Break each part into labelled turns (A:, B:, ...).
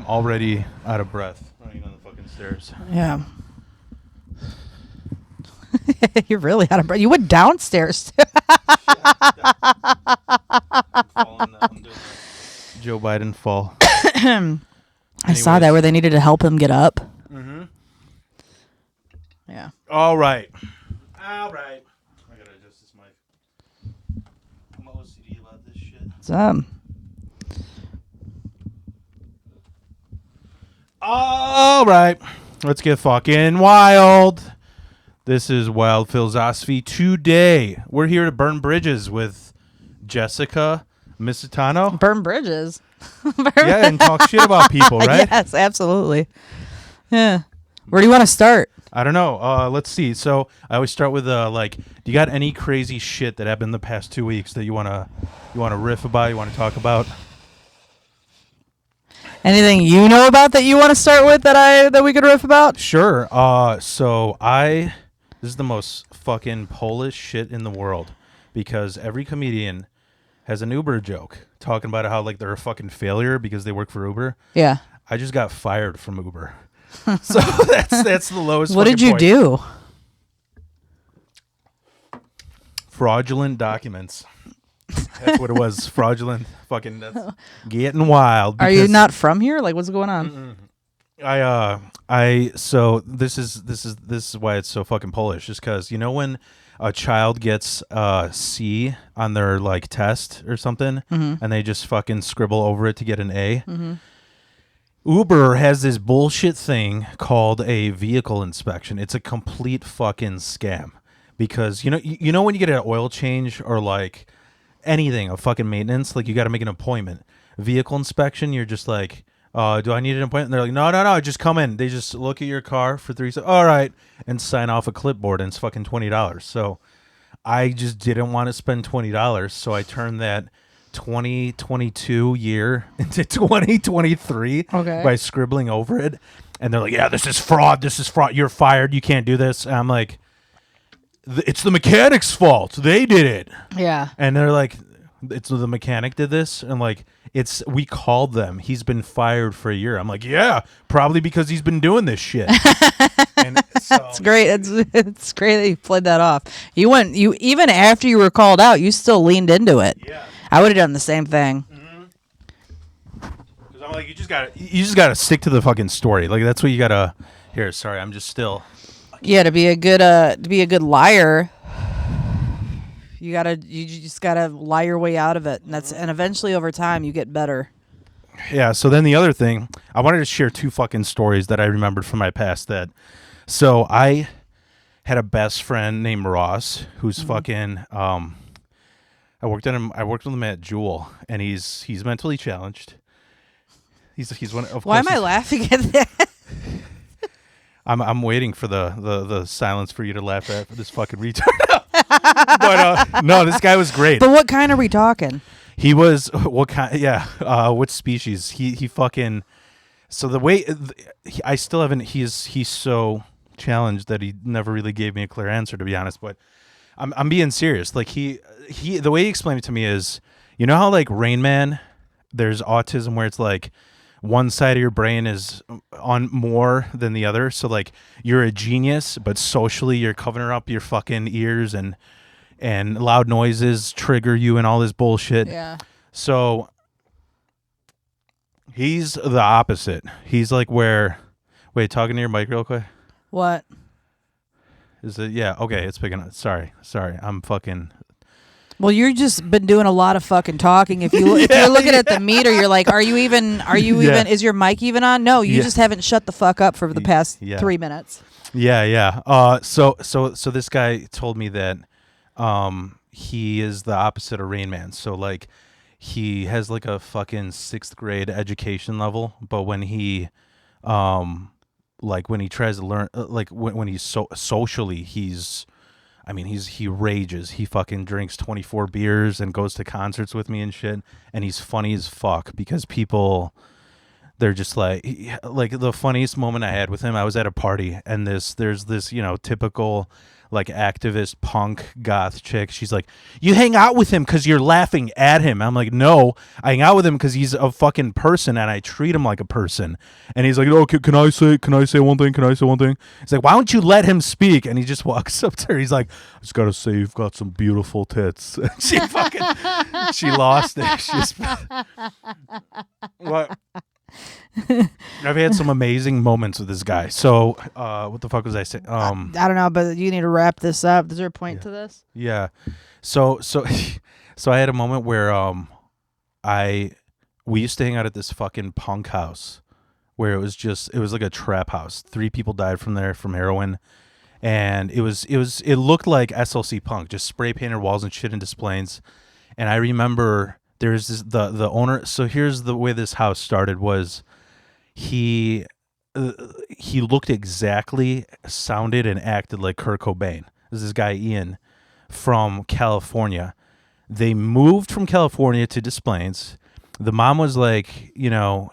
A: already out of breath running on the fucking stairs.
B: Yeah. You're really out of breath. You went downstairs.
A: Joe Biden fall.
B: I saw that where they needed to help him get up.
A: Mm-hmm.
B: Yeah.
A: All right. I gotta adjust this mic. I'm OCD about this shit. All right. Let's get fucking wild. This is Wild Phil's Osophy. Today, we're here to burn bridges with Jessica Misitano.
B: Burn bridges.
A: Yeah, and talk shit about people, right?
B: Yes, absolutely. Yeah. Where do you want to start?
A: I don't know. Let's see. So I always start with do you got any crazy shit that happened the past 2 weeks that you wanna riff about? You want to talk about?
B: Anything you know about that you want to start with that we could riff about?
A: Sure. This is the most fucking Polish shit in the world because every comedian has an Uber joke talking about how like they're a fucking failure because they work for Uber.
B: Yeah.
A: I just got fired from Uber. So that's the lowest.
B: What did you do?
A: Fraudulent documents. That's what it was. Fraudulent fucking that's getting wild.
B: Are you not from here? Like what's going on?
A: So this is why it's so fucking Polish, just because you know when a child gets C on their like test or something, and they just fucking scribble over it to get an A.
B: Mm-hmm.
A: Uber has this bullshit thing called a vehicle inspection. It's a complete fucking scam because you know when you get an oil change or like anything, a fucking maintenance, like you got to make an appointment. Vehicle inspection, you're just like, do I need an appointment? And they're like, no, just come in. They just look at your car for 3 seconds. All right, and sign off a clipboard, and it's fucking $20. So I just didn't want to spend $20, so I turned that 2022 year into 2023 by scribbling over it. And they're like, yeah, this is fraud. You're fired. You can't do this. And I'm like, it's the mechanic's fault. They did it.
B: Yeah.
A: And they're like, it's the mechanic did this. And like, we called them. He's been fired for a year. I'm like, yeah, probably because he's been doing this shit. And so,
B: it's great. It's great that you played that off. You even after you were called out, you still leaned into it.
A: Yeah.
B: I would have done the same thing.
A: Because I'm like, you just gotta stick to the fucking story. Like that's what you gotta. Here, sorry, I'm just still.
B: Yeah, to be a good liar, you just gotta lie your way out of it, and eventually over time you get better.
A: Yeah. So then the other thing, I wanted to share 2 fucking stories that I remembered from my past. So I had a best friend named Ross, who's fucking. I worked with him at Jewel, and he's mentally challenged. He's one of.
B: Why am I laughing at that?
A: I'm waiting for the silence for you to laugh at for this fucking retard. But no, this guy was great.
B: But what kind are we talking?
A: He was what kind? Yeah, what species? He fucking. So the way I still haven't. He's so challenged that he never really gave me a clear answer, to be honest. But I'm being serious. Like he the way he explained it to me is, you know how like Rain Man, there's autism where it's like one side of your brain is on more than the other. So like you're a genius, but socially you're covering up your fucking ears and loud noises trigger you and all this bullshit.
B: Yeah.
A: So he's the opposite. He's like wait, talking to your mic real quick.
B: What?
A: Is it? Yeah. Okay. It's picking up. Sorry. I'm fucking.
B: Well, you're just been doing a lot of fucking talking. If you're looking at the meter, you're like, are you even, is your mic even on? No, you just haven't shut the fuck up for the past 3 minutes.
A: Yeah. So this guy told me that, he is the opposite of Rain Man. So like, he has like a fucking 6th grade education level, but when he, like when he tries to learn, like when he's socially, he rages. He fucking drinks 24 beers and goes to concerts with me and shit. And he's funny as fuck because people they're just like the funniest moment I had with him. I was at a party, and there's this typical like activist punk goth chick. She's like, you hang out with him because you're laughing at him. I'm like, no, I hang out with him because he's a fucking person and I treat him like a person. And he's like, oh, can I say one thing? Can I say one thing? He's like, why don't you let him speak? And he just walks up to her. He's like, I just gotta say, you've got some beautiful tits. she lost it. What? I've had some amazing moments with this guy. So, what the fuck was I saying?
B: I don't know, but you need to wrap this up. Is there a point to this?
A: Yeah. So I had a moment where we used to hang out at this fucking punk house where it was like a trap house. 3 people died from heroin, and it looked like SLC punk, just spray painted walls and shit and displays. And I remember there's the owner. So here's the way this house started was. He looked exactly, sounded, and acted like Kurt Cobain. This is this guy, Ian, from California. They moved from California to Des Plaines. The mom was like,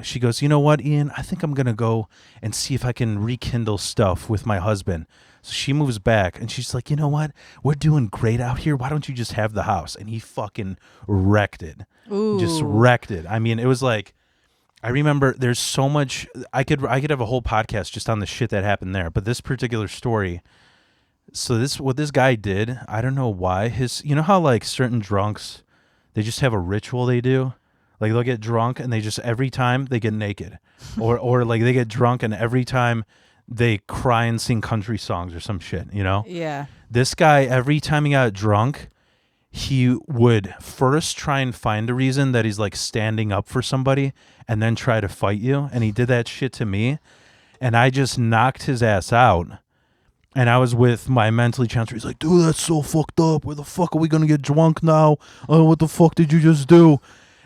A: she goes, you know what, Ian? I think I'm going to go and see if I can rekindle stuff with my husband. So she moves back, and she's like, you know what? We're doing great out here. Why don't you just have the house? And he fucking wrecked it.
B: Ooh.
A: Just wrecked it. I mean, it was like, I remember there's so much I could have a whole podcast just on the shit that happened there. But this particular story, so what this guy did, I don't know why. You know how like certain drunks, they just have a ritual they do? Like they'll get drunk and they just every time they get naked. or like they get drunk and every time they cry and sing country songs or some shit,
B: Yeah.
A: This guy, every time he got drunk, he would first try and find a reason that he's like standing up for somebody and then try to fight you. And he did that shit to me. And I just knocked his ass out. And I was with my mentally challenged. He's like, dude, that's so fucked up. Where the fuck are we going to get drunk now? Oh, what the fuck did you just do?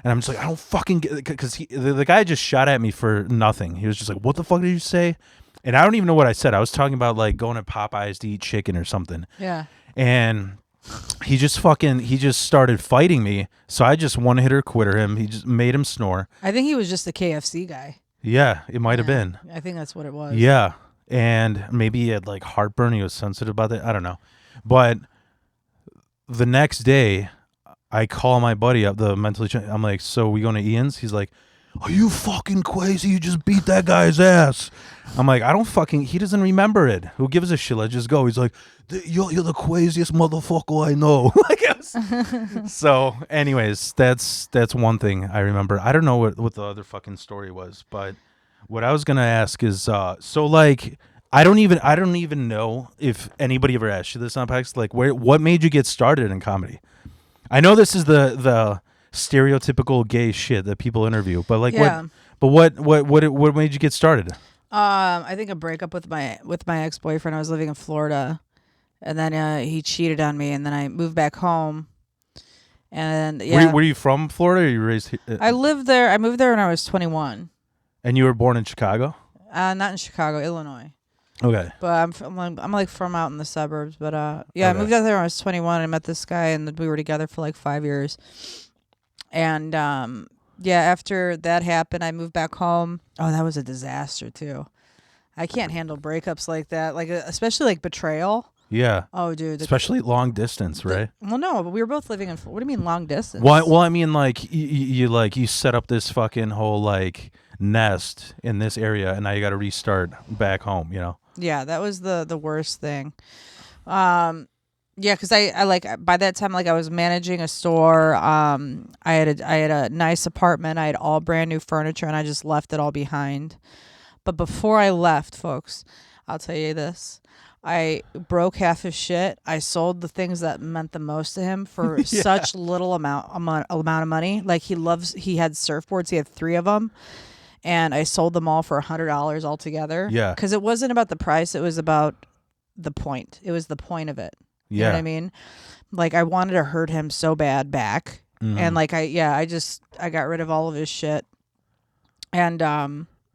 A: And I'm just like, I don't fucking get it. Because the guy just shot at me for nothing. He was just like, what the fuck did you say? And I don't even know what I said. I was talking about like going to Popeyes to eat chicken or something.
B: Yeah.
A: And he just started fighting me. So I just one-hitter quitter him. He just made him snore.
B: I think he was just the KFC guy.
A: Yeah, it might have been.
B: I think that's what it was.
A: Yeah. And maybe he had like heartburn. He was sensitive about it. I don't know. But the next day, I call my buddy up, the mentally. I'm like, so we going to Ian's? He's like, are you fucking crazy? You just beat that guy's ass. I'm like, he doesn't remember it. Who gives a shit? Let's just go. He's like, you're the craziest motherfucker I know. So anyways, that's one thing I remember. I don't know what the other fucking story was, but what I was going to ask is, so like, I don't even know if anybody ever asked you this on PAX. Like, what made you get started in comedy? I know this is the stereotypical gay shit that people interview, but like, what made you get started?
B: I think a breakup with my ex-boyfriend. I was living in Florida, and then he cheated on me, and then I moved back home. And yeah,
A: were you from Florida? Or you raised?
B: I lived there. I moved there when I was 21.
A: And you were born in Chicago?
B: Not in Chicago, Illinois.
A: Okay.
B: But I'm like from out in the suburbs. But yeah, okay. I moved out there when I was 21. I met this guy, and we were together for like 5 years. And yeah, after that happened, I moved back home. Oh, that was a disaster too. I can't handle breakups like that, like especially like betrayal.
A: Yeah.
B: Oh, dude.
A: Especially long distance, right?
B: Well, no, but we were both living in. What do you mean long distance?
A: Well, I mean, like you set up this fucking whole like nest in this area, and now you got to restart back home.
B: Yeah, that was the worst thing. Yeah, because I like by that time like I was managing a store. I had a nice apartment. I had all brand new furniture, and I just left it all behind. But before I left, folks, I'll tell you this. I broke half his shit. I sold the things that meant the most to him for such little amount of money. Like he had surfboards. He had 3 of them. And I sold them all for $100 altogether. Yeah. Because it wasn't about the price. It was about the point. It was the point of it. You know what I mean? Like I wanted to hurt him so bad back. Mm-hmm. And like I got rid of all of his shit. And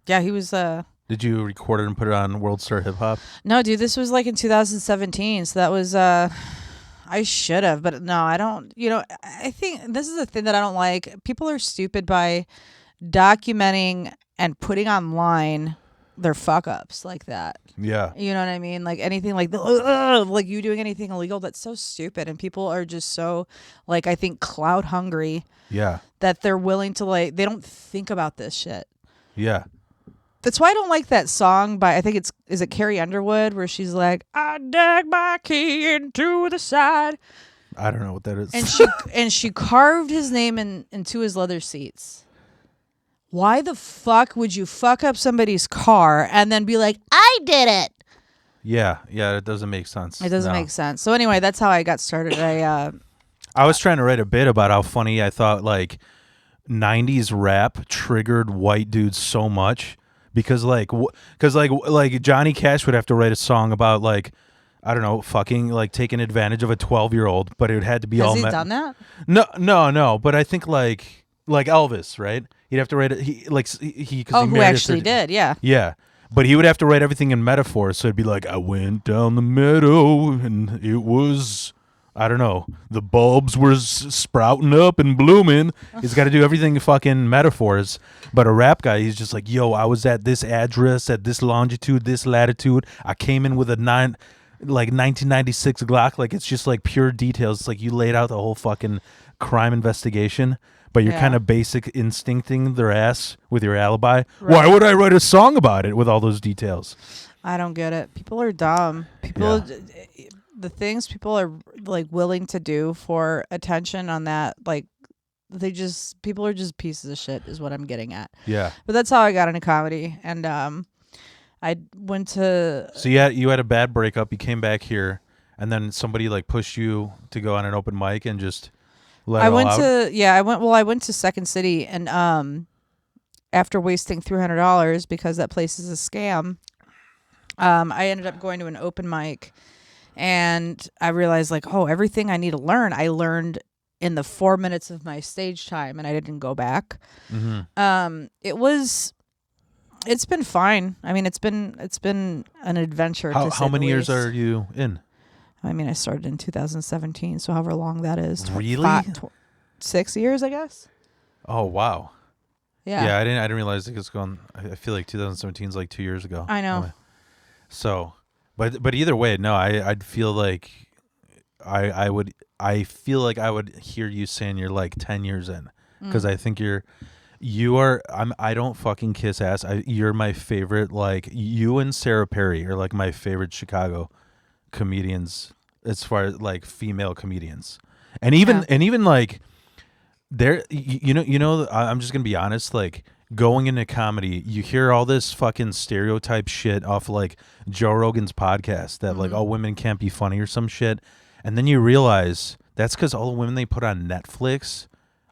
B: yeah, he was
A: Did you record it and put it on World Star Hip Hop?
B: No, dude, this was like in 2017. So that was I should have, but no, I don't. I think this is the thing that I don't like. People are stupid by documenting and putting online their fuck ups like that.
A: Yeah.
B: You know what I mean? Like anything like like you doing anything illegal, that's so stupid. And people are just so like, I think, clout hungry
A: Yeah.
B: that they're willing to like, they don't think about this shit.
A: Yeah.
B: That's why I don't like that song by, I think is it Carrie Underwood, where she's like, I dug my key into the side.
A: I don't know what that is.
B: And she carved his name into his leather seats. Why the fuck would you fuck up somebody's car and then be like, I did it?
A: Yeah, it doesn't make sense.
B: It doesn't make sense. So anyway, that's how I got started.
A: I was trying to write a bit about how funny I thought like 90s rap triggered white dudes so much because like Johnny Cash would have to write a song about like, I don't know, fucking like taking advantage of a 12-year-old, but it had to be
B: Has
A: all
B: he done that?
A: No, but I think like Elvis, right? He'd have to write it.
B: Who actually did? Yeah.
A: Yeah, but he would have to write everything in metaphors. So it'd be like, I went down the meadow and it was, I don't know, the bulbs were sprouting up and blooming. He's got to do everything fucking metaphors. But a rap guy, he's just like, yo, I was at this address, at this longitude, this latitude. I came in with a 1996 Glock. Like, it's just like pure details. It's like you laid out the whole fucking crime investigation, but you're kind of basic instincting their ass with your alibi. Right. Why would I write a song about it with all those details?
B: I don't get it. People are dumb. The things people are like willing to do for attention on that, like people are just pieces of shit is what I'm getting at.
A: Yeah.
B: But that's how I got into comedy. And I went to...
A: So you had a bad breakup. You came back here, and then somebody like pushed you to go on an open mic and just let it all out?
B: I went to Second City, and after wasting $300 because that place is a scam, I ended up going to an open mic, and I realized like, oh, everything I need to learn, I learned in the 4 minutes of my stage time, and I didn't go back. Mm-hmm. It's been fine. I mean, it's been an adventure.
A: How many years are you in?
B: I mean, I started in 2017, so however long that is.
A: Really?
B: 6 years, I guess.
A: Oh wow.
B: Yeah.
A: Yeah, I didn't realize it was going. I feel like 2017 is like 2 years ago.
B: I know.
A: So, but either way, no, I'd feel like I feel like I would hear you saying you're like 10 years in, because I think I don't fucking kiss ass. You're my favorite. Like, you and Sarah Perry are like my favorite Chicago comedians as far as like female comedians, and even like there, I'm just gonna be honest, like going into comedy, you hear all this fucking stereotype shit off like Joe Rogan's podcast that like all women can't be funny or some shit, and then you realize that's because all the women they put on Netflix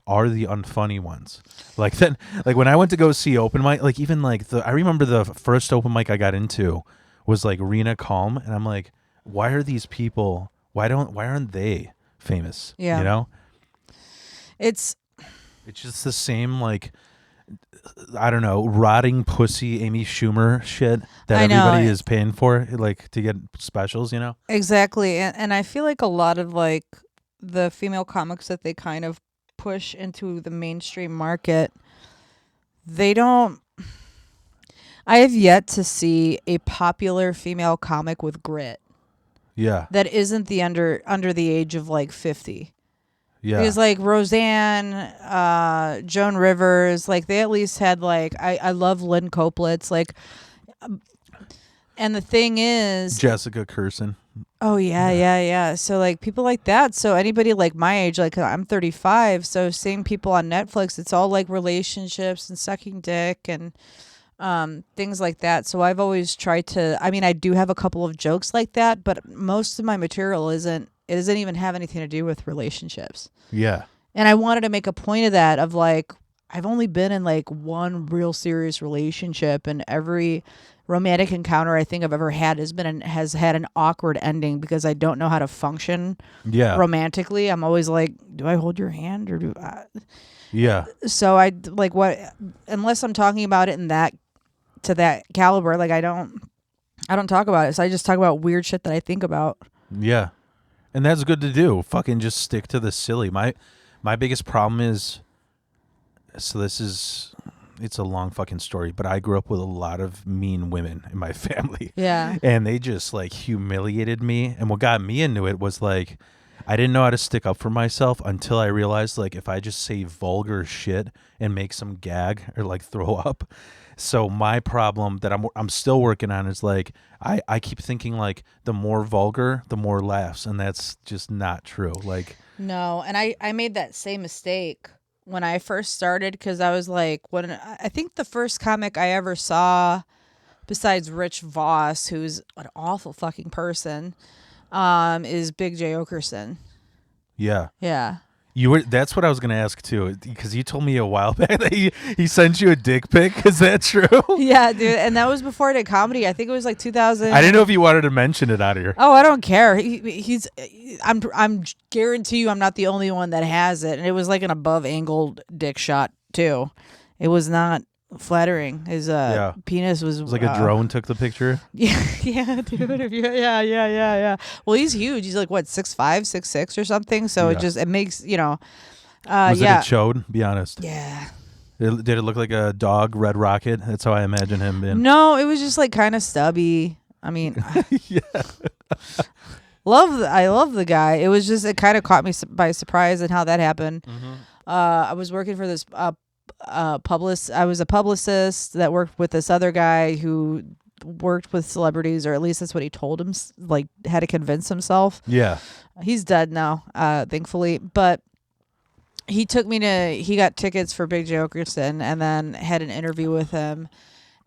A: are the unfunny ones. Like then, like when I went to go see open mic, like even like I remember the first open mic I got into was like Rena Calm, and I'm like, why are these people? Why aren't they famous?
B: Yeah,
A: you know,
B: it's
A: just the same like, I don't know, rotting pussy Amy Schumer shit that everybody is paying for, like to get specials. You know,
B: exactly, and I feel like a lot of like the female comics that they kind of push into the mainstream market, they don't. I have yet to see a popular female comic with grit.
A: Yeah.
B: That isn't the under the age of like 50.
A: Yeah.
B: Because like Roseanne, Joan Rivers, like they at least had like I love Lynn Coplitz, like, and the thing is
A: Jessica Kirson.
B: Oh yeah. So like people like that. So anybody like my age, like I'm 35, so seeing people on Netflix, it's all like relationships and sucking dick and things like that. So I've always tried to, I mean, I do have a couple of jokes like that, but most of my material doesn't even have anything to do with relationships.
A: Yeah.
B: And I wanted to make a point of that, of like, I've only been in like one real serious relationship, and every romantic encounter I think I've ever had has had an awkward ending because I don't know how to function romantically. I'm always like, do I hold your hand or do I?
A: Yeah.
B: So I like unless I'm talking about it in that to that caliber, like I don't talk about it. So I just talk about weird shit that I think about.
A: Yeah. And that's good to do. Fucking just stick to the silly. My biggest problem is, so this is it's a long fucking story, but I grew up with a lot of mean women in my family.
B: Yeah.
A: And they just like humiliated me. And what got me into it was like, I didn't know how to stick up for myself until I realized like if I just say vulgar shit and make some gag or like throw up. So my problem that I'm still working on is like I keep thinking like the more vulgar, the more laughs, and that's just not true. Like
B: No, and I made that same mistake when I first started because I was like, when I think the first comic I ever saw, besides Rich Voss, who's an awful fucking person, is Big J Okerson.
A: yeah.
B: Yeah.
A: You were. That's what I was gonna ask too, because you told me a while back that he sent you a dick pic. Is that true?
B: Yeah, dude, and that was before I did comedy. I think it was like 2000.
A: I didn't know if you wanted to mention it out here.
B: Oh, I don't care. He's. I'm guarantee you, I'm not the only one that has it, and it was like an above angled dick shot too. It was not flattering. His penis was.
A: It was like a drone took the picture.
B: Yeah, yeah, dude. Yeah. Well, he's huge. He's like what 6'5", 6'6", or something. So it makes
A: Was it a chode? Be honest.
B: Yeah.
A: Did it look like a dog, Red Rocket? That's how I imagine him being.
B: No, it was just like kind of stubby. I mean,
A: yeah.
B: I love the guy. It was just it kind of caught me by surprise and how that happened.
A: Mm-hmm.
B: I was working for this I was a publicist that worked with this other guy who worked with celebrities, or at least that's what he told him, like had to convince himself.
A: Yeah.
B: He's dead now, thankfully, but he got tickets for Big J Okerson and then had an interview with him,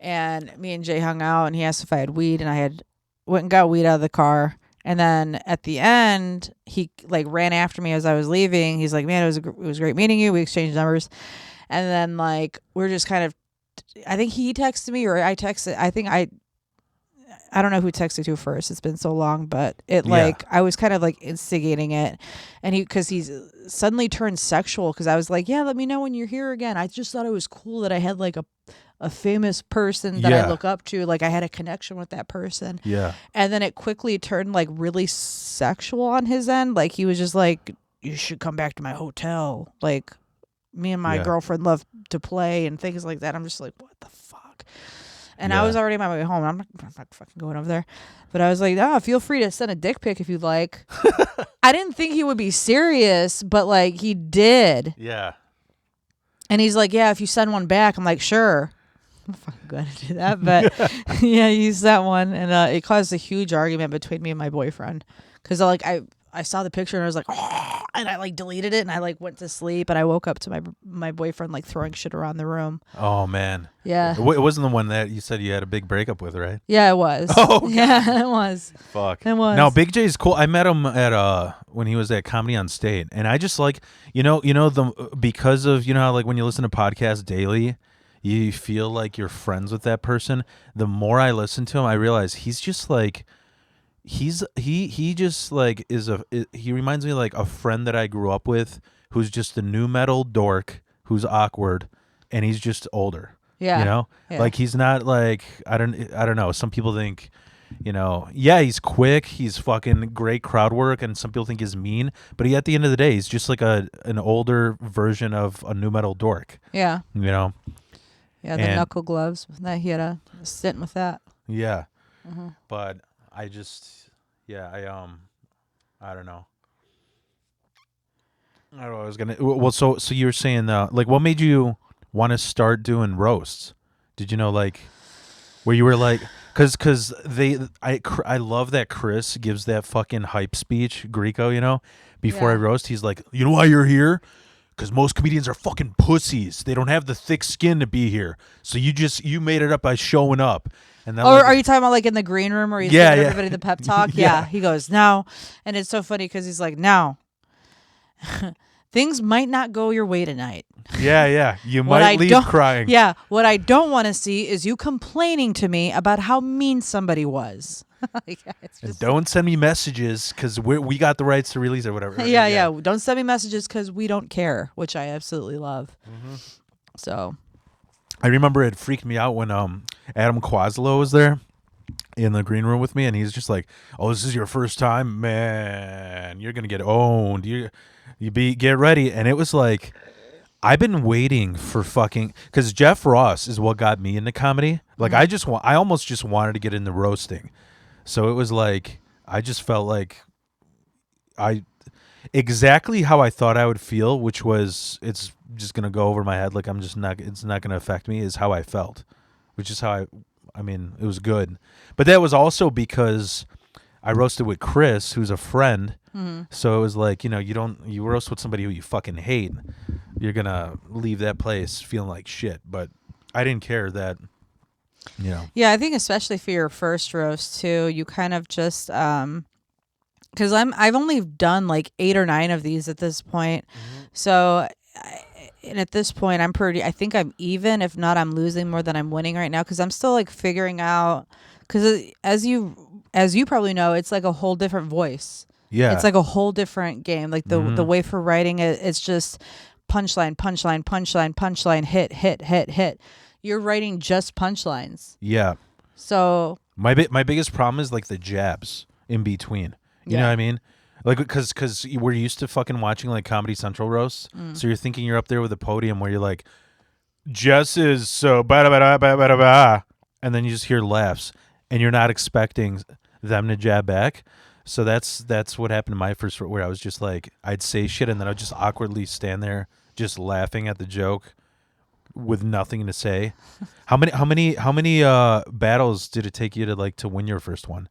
B: and me and Jay hung out, and he asked if I had weed, and I had went and got weed out of the car. And then at the end, he like ran after me as I was leaving. He's like, "Man, it was great meeting you." We exchanged numbers. And then like we're just kind of, I think he texted me or I texted. I don't know who texted who first. It's been so long, but I was kind of like instigating it, and because he's suddenly turned sexual because I was like, yeah, let me know when you're here again. I just thought it was cool that I had like a famous person that I look up to, like I had a connection with that person.
A: Yeah.
B: And then it quickly turned like really sexual on his end. Like he was just like, you should come back to my hotel. Like. Me and my girlfriend love to play and things like that. I'm just like, what the fuck? And I was already on my way home. I'm not fucking going over there. But I was like, feel free to send a dick pic if you'd like. I didn't think he would be serious, but like he did.
A: Yeah.
B: And he's like, yeah, if you send one back. I'm like, sure. I'm fucking going to do that. But yeah, he sent one. And it caused a huge argument between me and my boyfriend. Because like I saw the picture and I was like, oh, and I like deleted it and I like went to sleep and I woke up to my boyfriend like throwing shit around the room.
A: Oh man.
B: Yeah.
A: It wasn't the one that you said you had a big breakup with, right?
B: Yeah, it was.
A: Oh God.
B: Yeah, it was.
A: Fuck.
B: It was.
A: No, Big J's cool. I met him at when he was at Comedy on State, and I just like because of how like when you listen to podcasts daily, you feel like you're friends with that person. The more I listen to him, I realize he's just like. He just like he reminds me like a friend that I grew up with who's just a new metal dork who's awkward and he's just older.
B: Yeah.
A: Yeah. Like he's not like I don't know. Some people think, he's quick, he's fucking great crowd work, and some people think he's mean, but at the end of the day, he's just like an older version of a new metal dork.
B: Yeah.
A: Yeah,
B: the knuckle gloves. That he had a stint with that.
A: Yeah. Mm-hmm. But I just, I don't know. I don't know. I was gonna. Well, so you were saying, like, what made you want to start doing roasts? Did you know, like, where you were like, because I love that Chris gives that fucking hype speech, Greco, before I roast. He's like, you know why you're here? Because most comedians are fucking pussies. They don't have the thick skin to be here. So you made it up by showing up. And
B: are you talking about like in the green room where he's giving everybody the pep talk? Yeah. He goes, now. And it's so funny because he's like, now. Things might not go your way tonight.
A: Yeah. You might leave crying.
B: Yeah. What I don't want to see is you complaining to me about how mean somebody was.
A: And don't send me messages because we got the rights to release or whatever.
B: Yeah. Don't send me messages because we don't care, which I absolutely love. Mm-hmm. So.
A: I remember it freaked me out when Adam Quaslow was there in the green room with me, and he's just like, "Oh, this is your first time, man. You're gonna get owned. Get ready." And it was like, I've been waiting for fucking because Jeff Ross is what got me into comedy. Like I almost just wanted to get into roasting, so it was like I just felt like I exactly how I thought I would feel, which was it's just gonna go over my head. Like I'm just not. It's not gonna affect me. Is how I felt, which is how I mean, it was good, but that was also because I roasted with Chris, who's a friend. So it was like, you roast with somebody who you fucking hate, you're gonna leave that place feeling like shit. But I didn't care that, you know.
B: Yeah, I think especially for your first roast too, you kind of just because I've only done like 8 or 9 of these at this point, so. And at this point, I think I'm even. If not, I'm losing more than I'm winning right now because I'm still like figuring out. Because as you probably know, it's like a whole different voice.
A: Yeah.
B: It's like a whole different game. Like the way for writing it, it's just punchline, punchline, punchline, punchline, hit, hit, hit, hit. You're writing just punchlines.
A: Yeah.
B: So
A: My biggest problem is like the jabs in between. You know
B: Yeah.
A: what I mean? Like because we're used to fucking watching like Comedy Central roasts, so you're thinking you're up there with a podium where you're like, Jess is so ba ba ba ba ba ba, and then you just hear laughs, and you're not expecting them to jab back. So that's what happened to my first, where I was just like, I'd say shit, and then I'd just awkwardly stand there, just laughing at the joke, with nothing to say. How many battles did it take you to like to win your first one?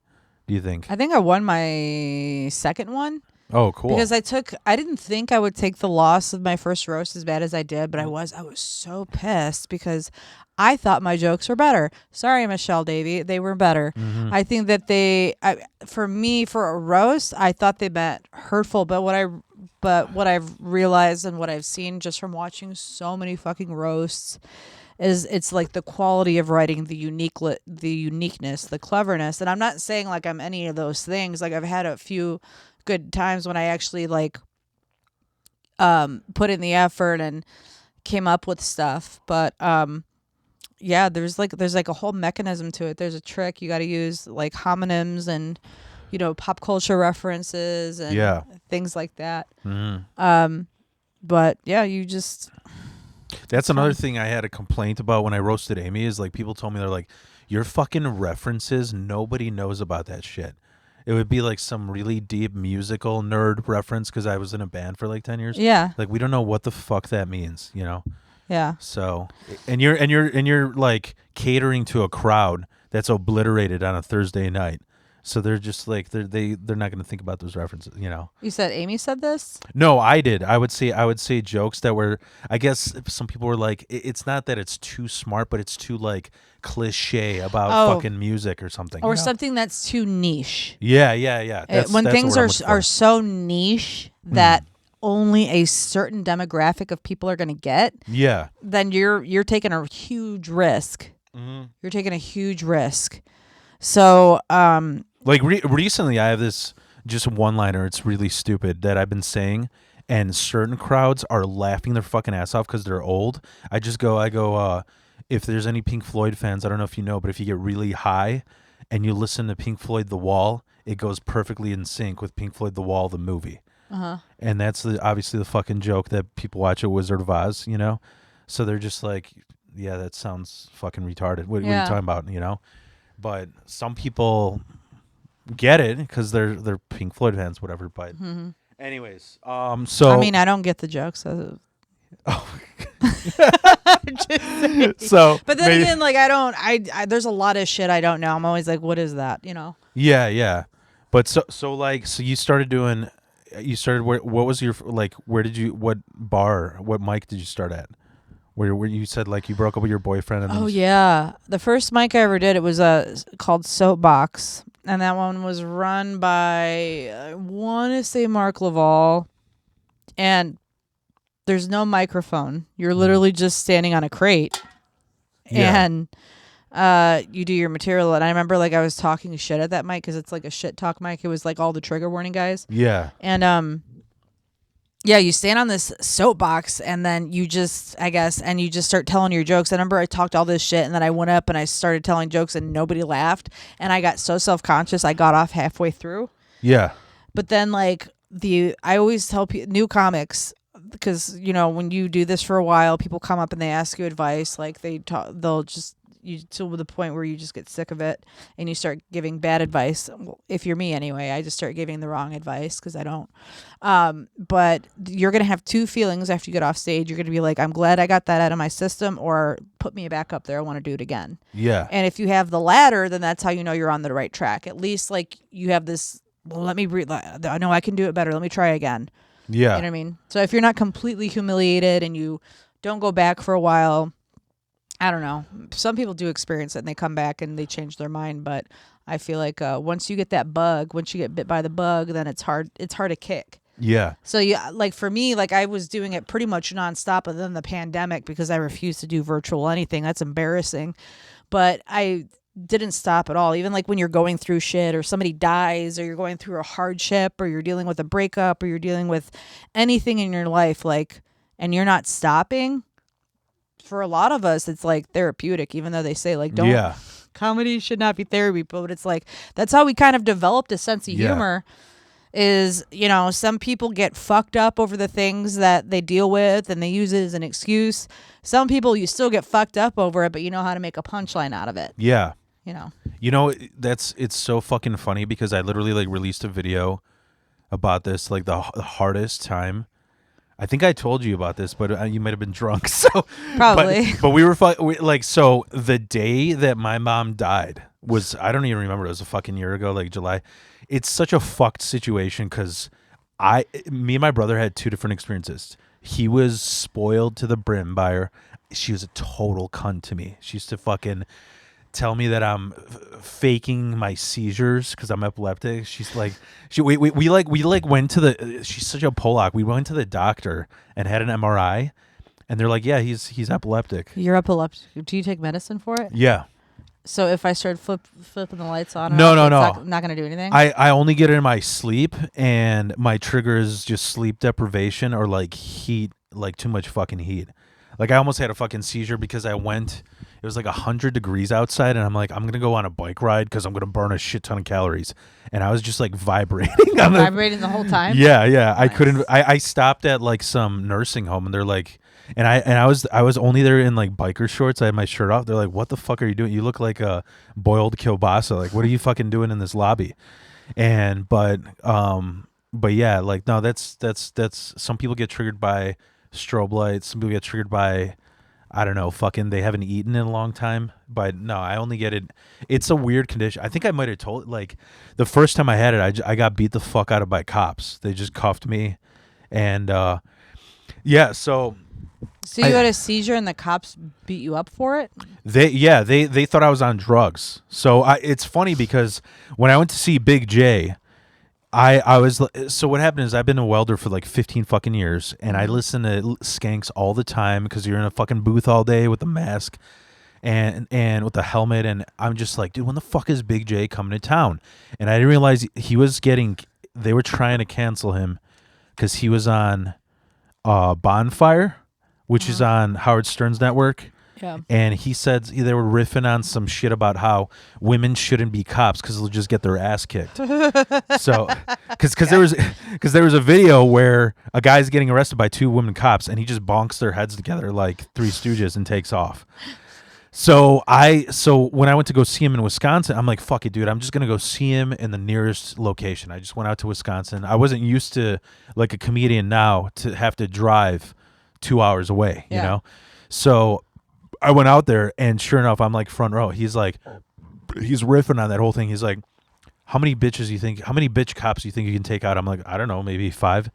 A: Do you think?
B: I think I won my second one.
A: Oh, cool.
B: Because I didn't think I would take the loss of my first roast as bad as I did, but I was so pissed because I thought my jokes were better. Sorry, Michelle Davy, they were better. I think that for me, for a roast, I thought they meant hurtful, but what I've realized and what I've seen just from watching so many fucking roasts is it's like the quality of writing, the uniqueness, the cleverness. And I'm not saying like I'm any of those things. Like I've had a few good times when I actually like put in the effort and came up with stuff. But yeah, there's like a whole mechanism to it. There's a trick you got to use, like homonyms and pop culture references and things like that. But yeah, you just.
A: That's another thing I had a complaint about when I roasted Amy is like people told me they're like, your fucking references, nobody knows about that shit. It would be like some really deep musical nerd reference because I was in a band for like 10 years.
B: Yeah.
A: Like we don't know what the fuck that means,
B: Yeah.
A: So, and you're like catering to a crowd that's obliterated on a Thursday night. So they're just like they're not going to think about those references,
B: You said Amy said this?
A: No, I did. I would say jokes that were, I guess some people were like, it's not that it's too smart, but it's too like cliche about fucking music or something.
B: Or something that's too niche.
A: Yeah.
B: When
A: that's
B: things
A: the word I'm
B: are so niche that only a certain demographic of people are going to get, then you're taking a huge risk. You're taking a huge risk. So,
A: like recently I have this just one-liner, it's really stupid, that I've been saying, and certain crowds are laughing their fucking ass off because they're old. I go, if there's any Pink Floyd fans, I don't know if you know, but if you get really high and you listen to Pink Floyd The Wall, it goes perfectly in sync with Pink Floyd The Wall, the movie. And that's obviously the fucking joke that people watch at Wizard of Oz, So they're just like, yeah, that sounds fucking retarded. What are you talking about, But some people get it because they're Pink Floyd fans, whatever. But anyways, so
B: I mean, I don't get the jokes. So.
A: So,
B: but then again, like I there's a lot of shit I don't know. I'm always like, what is that?
A: Yeah. But so you started doing. You started what was your like? What mic did you start at? Where you said like you broke up with your boyfriend and then
B: yeah, the first mic I ever did, it was called Soapbox, and that one was run by, I want to say, Mark Laval, and there's no microphone. You're literally just standing on a crate, and you do your material. And I remember like I was talking shit at that mic because it's like a shit talk mic. It was like all the trigger warning guys.
A: Yeah.
B: And yeah, you stand on this soapbox and then you just start telling your jokes. I remember I talked all this shit and then I went up and I started telling jokes and nobody laughed. And I got so self-conscious I got off halfway through.
A: Yeah.
B: But then like I always tell new comics, because when you do this for a while, people come up and they ask you advice, like they'll just you to the point where you just get sick of it and you start giving bad advice. Well, if you're me anyway, I just start giving the wrong advice because I don't. But you're gonna have two feelings after you get off stage. You're gonna be like, I'm glad I got that out of my system, or put me back up there. I want to do it again.
A: Yeah.
B: And if you have the latter, then that's how you know you're on the right track. At least like you have this. Well, let me breathe. I know I can do it better. Let me try again.
A: Yeah.
B: You know what I mean? So if you're not completely humiliated and you don't go back for a while, I don't know. Some people do experience it and they come back and they change their mind. But I feel like once you get that bug, once you get bit by the bug, then it's hard. It's hard to kick.
A: Yeah.
B: So like for me, like I was doing it pretty much nonstop, and then the pandemic, because I refused to do virtual anything. That's embarrassing. But I didn't stop at all. Even like when you're going through shit or somebody dies or you're going through a hardship or you're dealing with a breakup or you're dealing with anything in your life, like, and you're not stopping, for a lot of us, it's like therapeutic, even though they say like, don't, comedy should not be therapy, but it's like, that's how we kind of developed a sense of humor is, some people get fucked up over the things that they deal with and they use it as an excuse. Some people, you still get fucked up over it, but you know how to make a punchline out of it.
A: Yeah.
B: It's
A: so fucking funny because I literally like released a video about this, like the hardest time. I think I told you about this, but you might have been drunk. So
B: probably.
A: But we were so the day that my mom died was, I don't even remember. It was a fucking year ago, like July. It's such a fucked situation because me and my brother had two different experiences. He was spoiled to the brim by her. She was a total cunt to me. She used to fucking tell me that I'm faking my seizures because I'm epileptic. She's like, we went to the. She's such a Polak. We went to the doctor and had an MRI, and they're like, yeah, he's epileptic.
B: You're epileptic. Do you take medicine for it?
A: Yeah.
B: So if I started flipping the lights on,
A: no,
B: not going to do anything.
A: I only get it in my sleep, and my trigger is just sleep deprivation or like heat, like too much fucking heat. Like I almost had a fucking seizure because it was like 100 degrees outside, and I'm like, I'm going to go on a bike ride because I'm going to burn a shit ton of calories. And I was just like vibrating.
B: Vibrating the whole time?
A: Yeah. Nice. I
B: Nice.
A: couldn't, I stopped at like some nursing home, and they're like, and I was only there in like biker shorts. I had my shirt off. They're like, what the fuck are you doing? You look like a boiled kielbasa. Like, what are you fucking doing in this lobby? But yeah, like, no, that's some people get triggered by strobe lights. Some people get triggered by, I don't know, fucking they haven't eaten in a long time. But no, I only get it. It's a weird condition. I think I might have told, like, the first time I had it, I got beat the fuck out of by cops. They just cuffed me. And yeah, so
B: you had a seizure and the cops beat you up for it?
A: They thought I was on drugs. So it's funny because when I went to see Big J, I was, so what happened is I've been a welder for like 15 fucking years, and I listen to skanks all the time because you're in a fucking booth all day with a mask and with the helmet, and I'm just like, dude, when the fuck is Big J coming to town? And I didn't realize they were trying to cancel him because he was on Bonfire, which is on Howard Stern's network.
B: Yeah.
A: And he said they were riffing on some shit about how women shouldn't be cops because they'll just get their ass kicked. So, because there was a video where a guy's getting arrested by two women cops, and he just bonks their heads together like Three Stooges and takes off. So when I went to go see him in Wisconsin, I'm like, fuck it, dude. I'm just gonna go see him in the nearest location. I just went out to Wisconsin. I wasn't used to, like a comedian now, to have to drive 2 hours away. You know, so I went out there, and sure enough, I'm like front row. He's riffing on that whole thing. He's like, how many bitch cops do you think you can take out? I'm like, I don't know, maybe 5.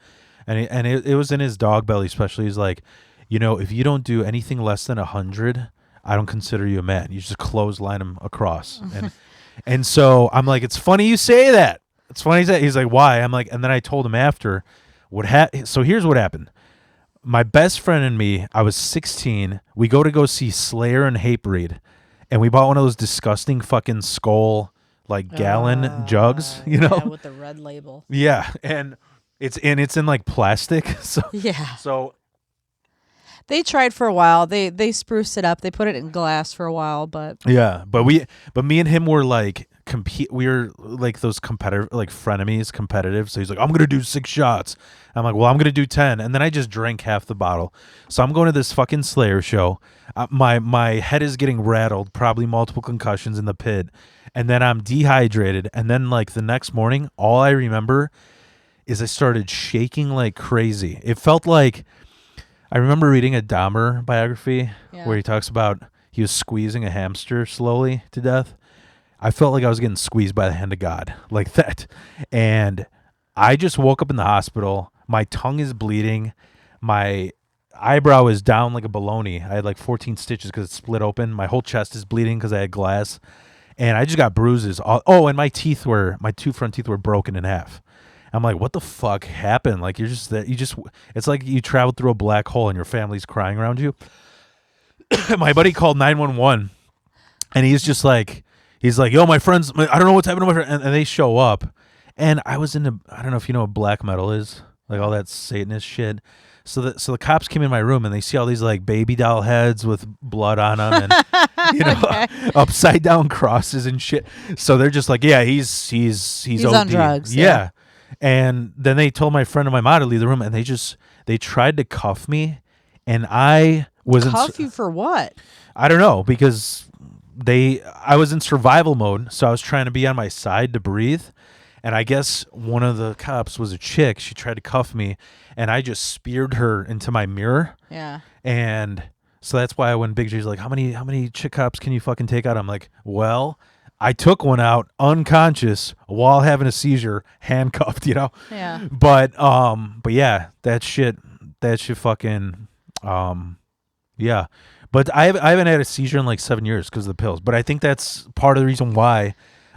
A: And it was in his dog belly, especially. He's like, if you don't do anything less than 100, I don't consider you a man. You just clothesline him across. And so I'm like, it's funny you say that. It's funny you say that. He's like, why? I'm like, and then I told him after so here's what happened. My best friend and me, I was 16. We go see Slayer and Hatebreed, and we bought one of those disgusting fucking skull, like gallon jugs,
B: Yeah, with the red label.
A: Yeah, and it's in like plastic. So
B: yeah.
A: So
B: they tried for a while. They spruced it up. They put it in glass for a while, but
A: yeah, but me and him were like, compete. We were like those competitive, like frenemies, competitive. So he's like, I'm gonna do 6 shots. I'm like, well, I'm gonna do 10, and then I just drank half the bottle. So I'm going to this fucking Slayer show. My head is getting rattled, probably multiple concussions in the pit, and then I'm dehydrated. And then like the next morning, all I remember is I started shaking like crazy. It felt like I remember reading a Dahmer biography where
B: Yeah.
A: he talks about he was squeezing a hamster slowly to death. I felt like I was getting squeezed by the hand of God, like that. And I just woke up in the hospital. My tongue is bleeding. My eyebrow is down like a baloney. I had like 14 stitches because it split open. My whole chest is bleeding because I had glass. And I just got bruises. Oh, and my 2 front teeth were broken in half. I'm like, what the fuck happened? Like, it's like you traveled through a black hole and your family's crying around you. My buddy called 911 and he's like, yo, my friends, I don't know what's happening to my friend. And they show up. And I don't know if you know what black metal is, like all that Satanist shit. So the cops came in my room and they see all these like baby doll heads with blood on them and
B: Okay.
A: upside down crosses and shit. So they're just like, yeah, he's
B: He's on
A: OD.
B: drugs,
A: Yeah.
B: yeah.
A: And then they told my friend and my mom to leave the room, and they tried to cuff me, and I wasn't.
B: Cuff you for what?
A: I don't know, because I was in survival mode, so I was trying to be on my side to breathe. And I guess one of the cops was a chick. She tried to cuff me, and I just speared her into my mirror.
B: Yeah.
A: And so that's why when Big J's like, how many chick cops can you fucking take out? I'm like, well, I took one out unconscious while having a seizure, handcuffed,
B: Yeah.
A: But yeah, that shit fucking yeah. But I haven't had a seizure in like 7 years because of the pills. But I think that's part of the reason why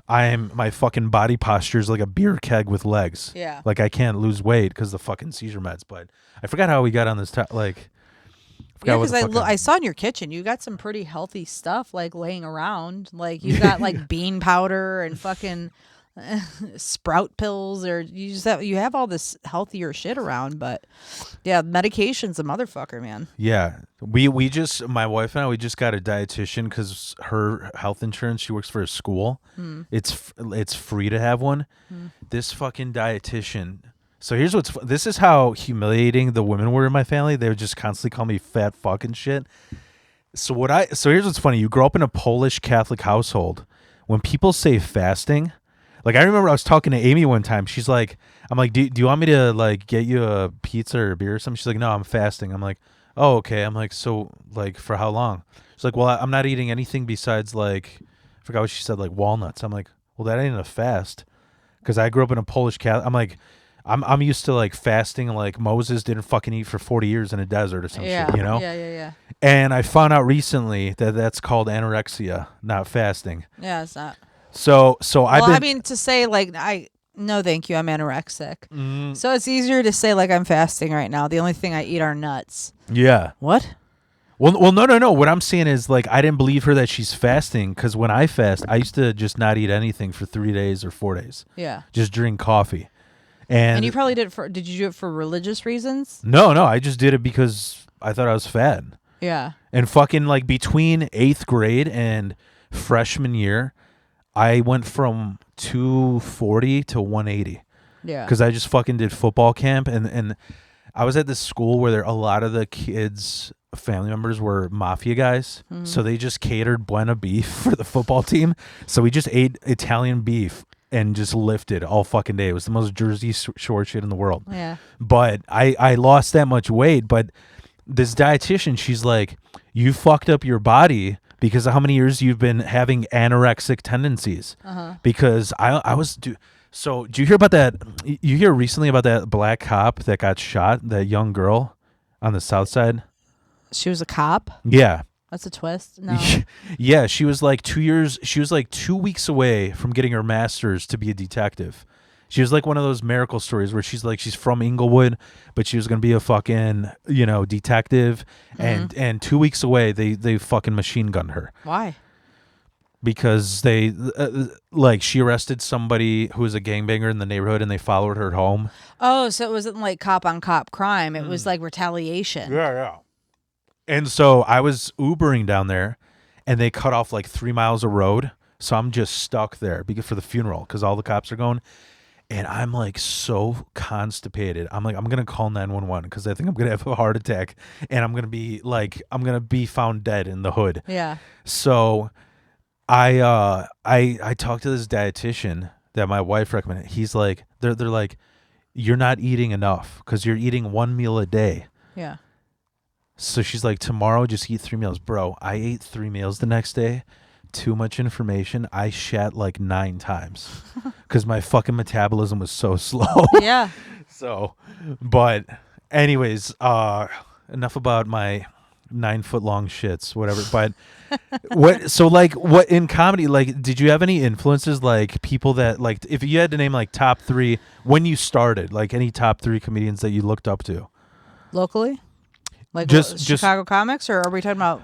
A: my fucking body posture is like a beer keg with legs.
B: Yeah.
A: Like I can't lose weight because the fucking seizure meds. But I forgot how we got on this like.
B: Yeah, because I saw in your kitchen you got some pretty healthy stuff like laying around. Like you got like bean powder and fucking sprout pills, or you have all this healthier shit around. But yeah, medication's a motherfucker, man.
A: Yeah, we just my wife and I we just got a dietitian because her health insurance, she works for a school. It's free to have one. This fucking dietitian. So this is how humiliating the women were in my family. They would just constantly call me fat fucking shit. So here's what's funny. You grow up in a Polish Catholic household. When people say fasting, like I remember I was talking to Amy one time. She's like, I'm like, do you want me to like get you a pizza or a beer or something? She's like, no, I'm fasting. I'm like, oh, okay. I'm like, so like for how long? She's like, well, I'm not eating anything besides like, I forgot what she said, like walnuts. I'm like, well, that ain't a fast. Because I grew up in a Polish Catholic. I'm like, I'm used to like fasting, like Moses didn't fucking eat for 40 years in a desert or some shit,
B: Yeah.
A: And I found out recently that that's called anorexia, not fasting.
B: Yeah, it's not.
A: So
B: I mean, to say like no, thank you, I'm anorexic. So it's easier to say like I'm fasting right now. The only thing I eat are nuts.
A: Yeah.
B: What?
A: Well, no. What I'm saying is like I didn't believe her that she's fasting because when I fast, I used to just not eat anything for 3 days or 4 days.
B: Yeah.
A: Just drink coffee. And
B: you probably did you do it for religious reasons?
A: No, I just did it because I thought I was fat.
B: Yeah.
A: And fucking like between 8th grade and freshman year, I went from 240 to 180.
B: Yeah.
A: Because I just fucking did football camp and I was at this school where a lot of the kids' family members were mafia guys. So they just catered Buena beef for the football team. So we just ate Italian beef and just lifted all fucking day. It was the most Jersey Shore shit in the world.
B: Yeah.
A: But I lost that much weight. But this dietitian, she's like, you fucked up your body because of how many years you've been having anorexic tendencies. Because I was... So, do you hear about that? You hear recently about that black cop that got shot, that young girl on the south side?
B: She was a cop?
A: Yeah.
B: That's a twist. No.
A: Yeah, she was like 2 years, she was like 2 weeks away from getting her master's to be a detective. She was like one of those miracle stories where she's like, she's from Inglewood, but she was going to be a fucking, detective. And 2 weeks away, they fucking machine gunned her.
B: Why?
A: Because they she arrested somebody who was a gangbanger in the neighborhood and they followed her home.
B: Oh, so it wasn't like cop on cop crime. It was like retaliation.
A: Yeah. And so I was Ubering down there and they cut off like 3 miles of road. So I'm just stuck there because for the funeral because all the cops are going. And I'm like so constipated. I'm like, I'm gonna call 911 because I think I'm gonna have a heart attack, and I'm gonna be found dead in the hood.
B: Yeah.
A: So I talked to this dietitian that my wife recommended. He's like, they're like, you're not eating enough because you're eating one meal a day.
B: Yeah.
A: So she's like, tomorrow just eat 3 meals, bro. I ate 3 meals the next day. Too much information. I shat like 9 times because my fucking metabolism was so slow.
B: Yeah.
A: So, but anyways, enough about my 9 foot long shits, whatever. But what in comedy, like, did you have any influences, like people that, like, if you had to name like top 3 when you started, like any top 3 comedians that you looked up to?
B: Locally? Like
A: Just
B: Chicago comics, or are we talking about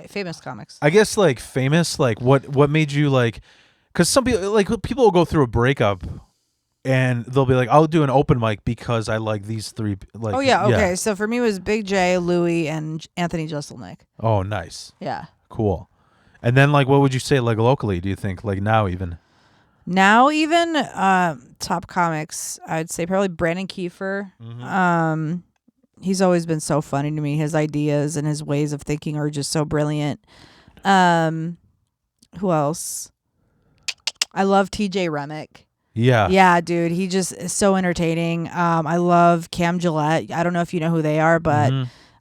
B: famous comics?
A: I guess like famous, like what made you like, because some people will go through a breakup and they'll be like, I'll do an open mic because I like these 3 like.
B: Oh yeah, okay. So for me it was Big J, Louie, and Anthony Jeselnik.
A: Oh, nice.
B: Yeah.
A: Cool. And then like what would you say like locally, do you think, like now even?
B: Now even top comics, I'd say probably Brandon Kiefer.
A: Mm-hmm.
B: He's always been so funny to me. His ideas and his ways of thinking are just so brilliant. Who else? I love TJ Remick.
A: Yeah.
B: Yeah, dude. He just is so entertaining. I love Cam Gillette. I don't know if you know who they are, but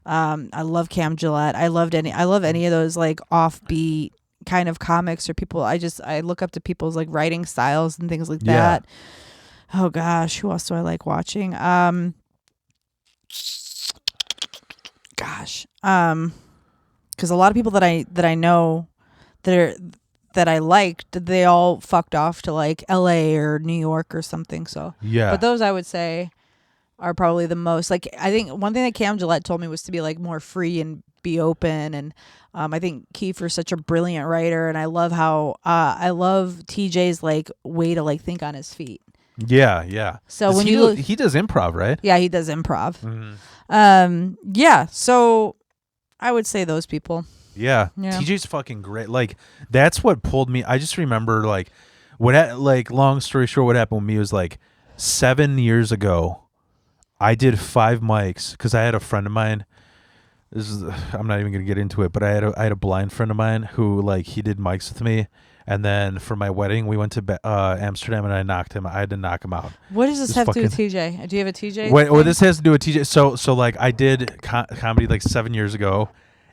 B: I love Cam Gillette. I love any of those like offbeat kind of comics or people. I look up to people's like writing styles and things like that. Oh gosh, who else do I like watching? Because a lot of people that I know that I liked, they all fucked off to like LA or New York or something. So
A: Yeah.
B: but those I would say are probably the most, like, I think one thing that Cam Gillette told me was to be like more free and be open. And I think Kiefer's such a brilliant writer, and I love how I love TJ's like way to like think on his feet.
A: Yeah.
B: So when you look,
A: he does improv, right?
B: yeah, he does improv.
A: Mm-hmm.
B: Yeah, so I would say those people.
A: Yeah. TJ's fucking great. Like that's what pulled me. I just remember like like long story short, what happened with me was like 7 years ago, I did 5 mics because I had a friend of mine. I'm not even gonna get into it, but I had a blind friend of mine who like he did mics with me, and then for my wedding we went to Amsterdam and I had to knock him out.
B: What does this have to do with TJ? Do you have a TJ?
A: Well, this has to do with TJ. So like I did comedy like 7 years ago,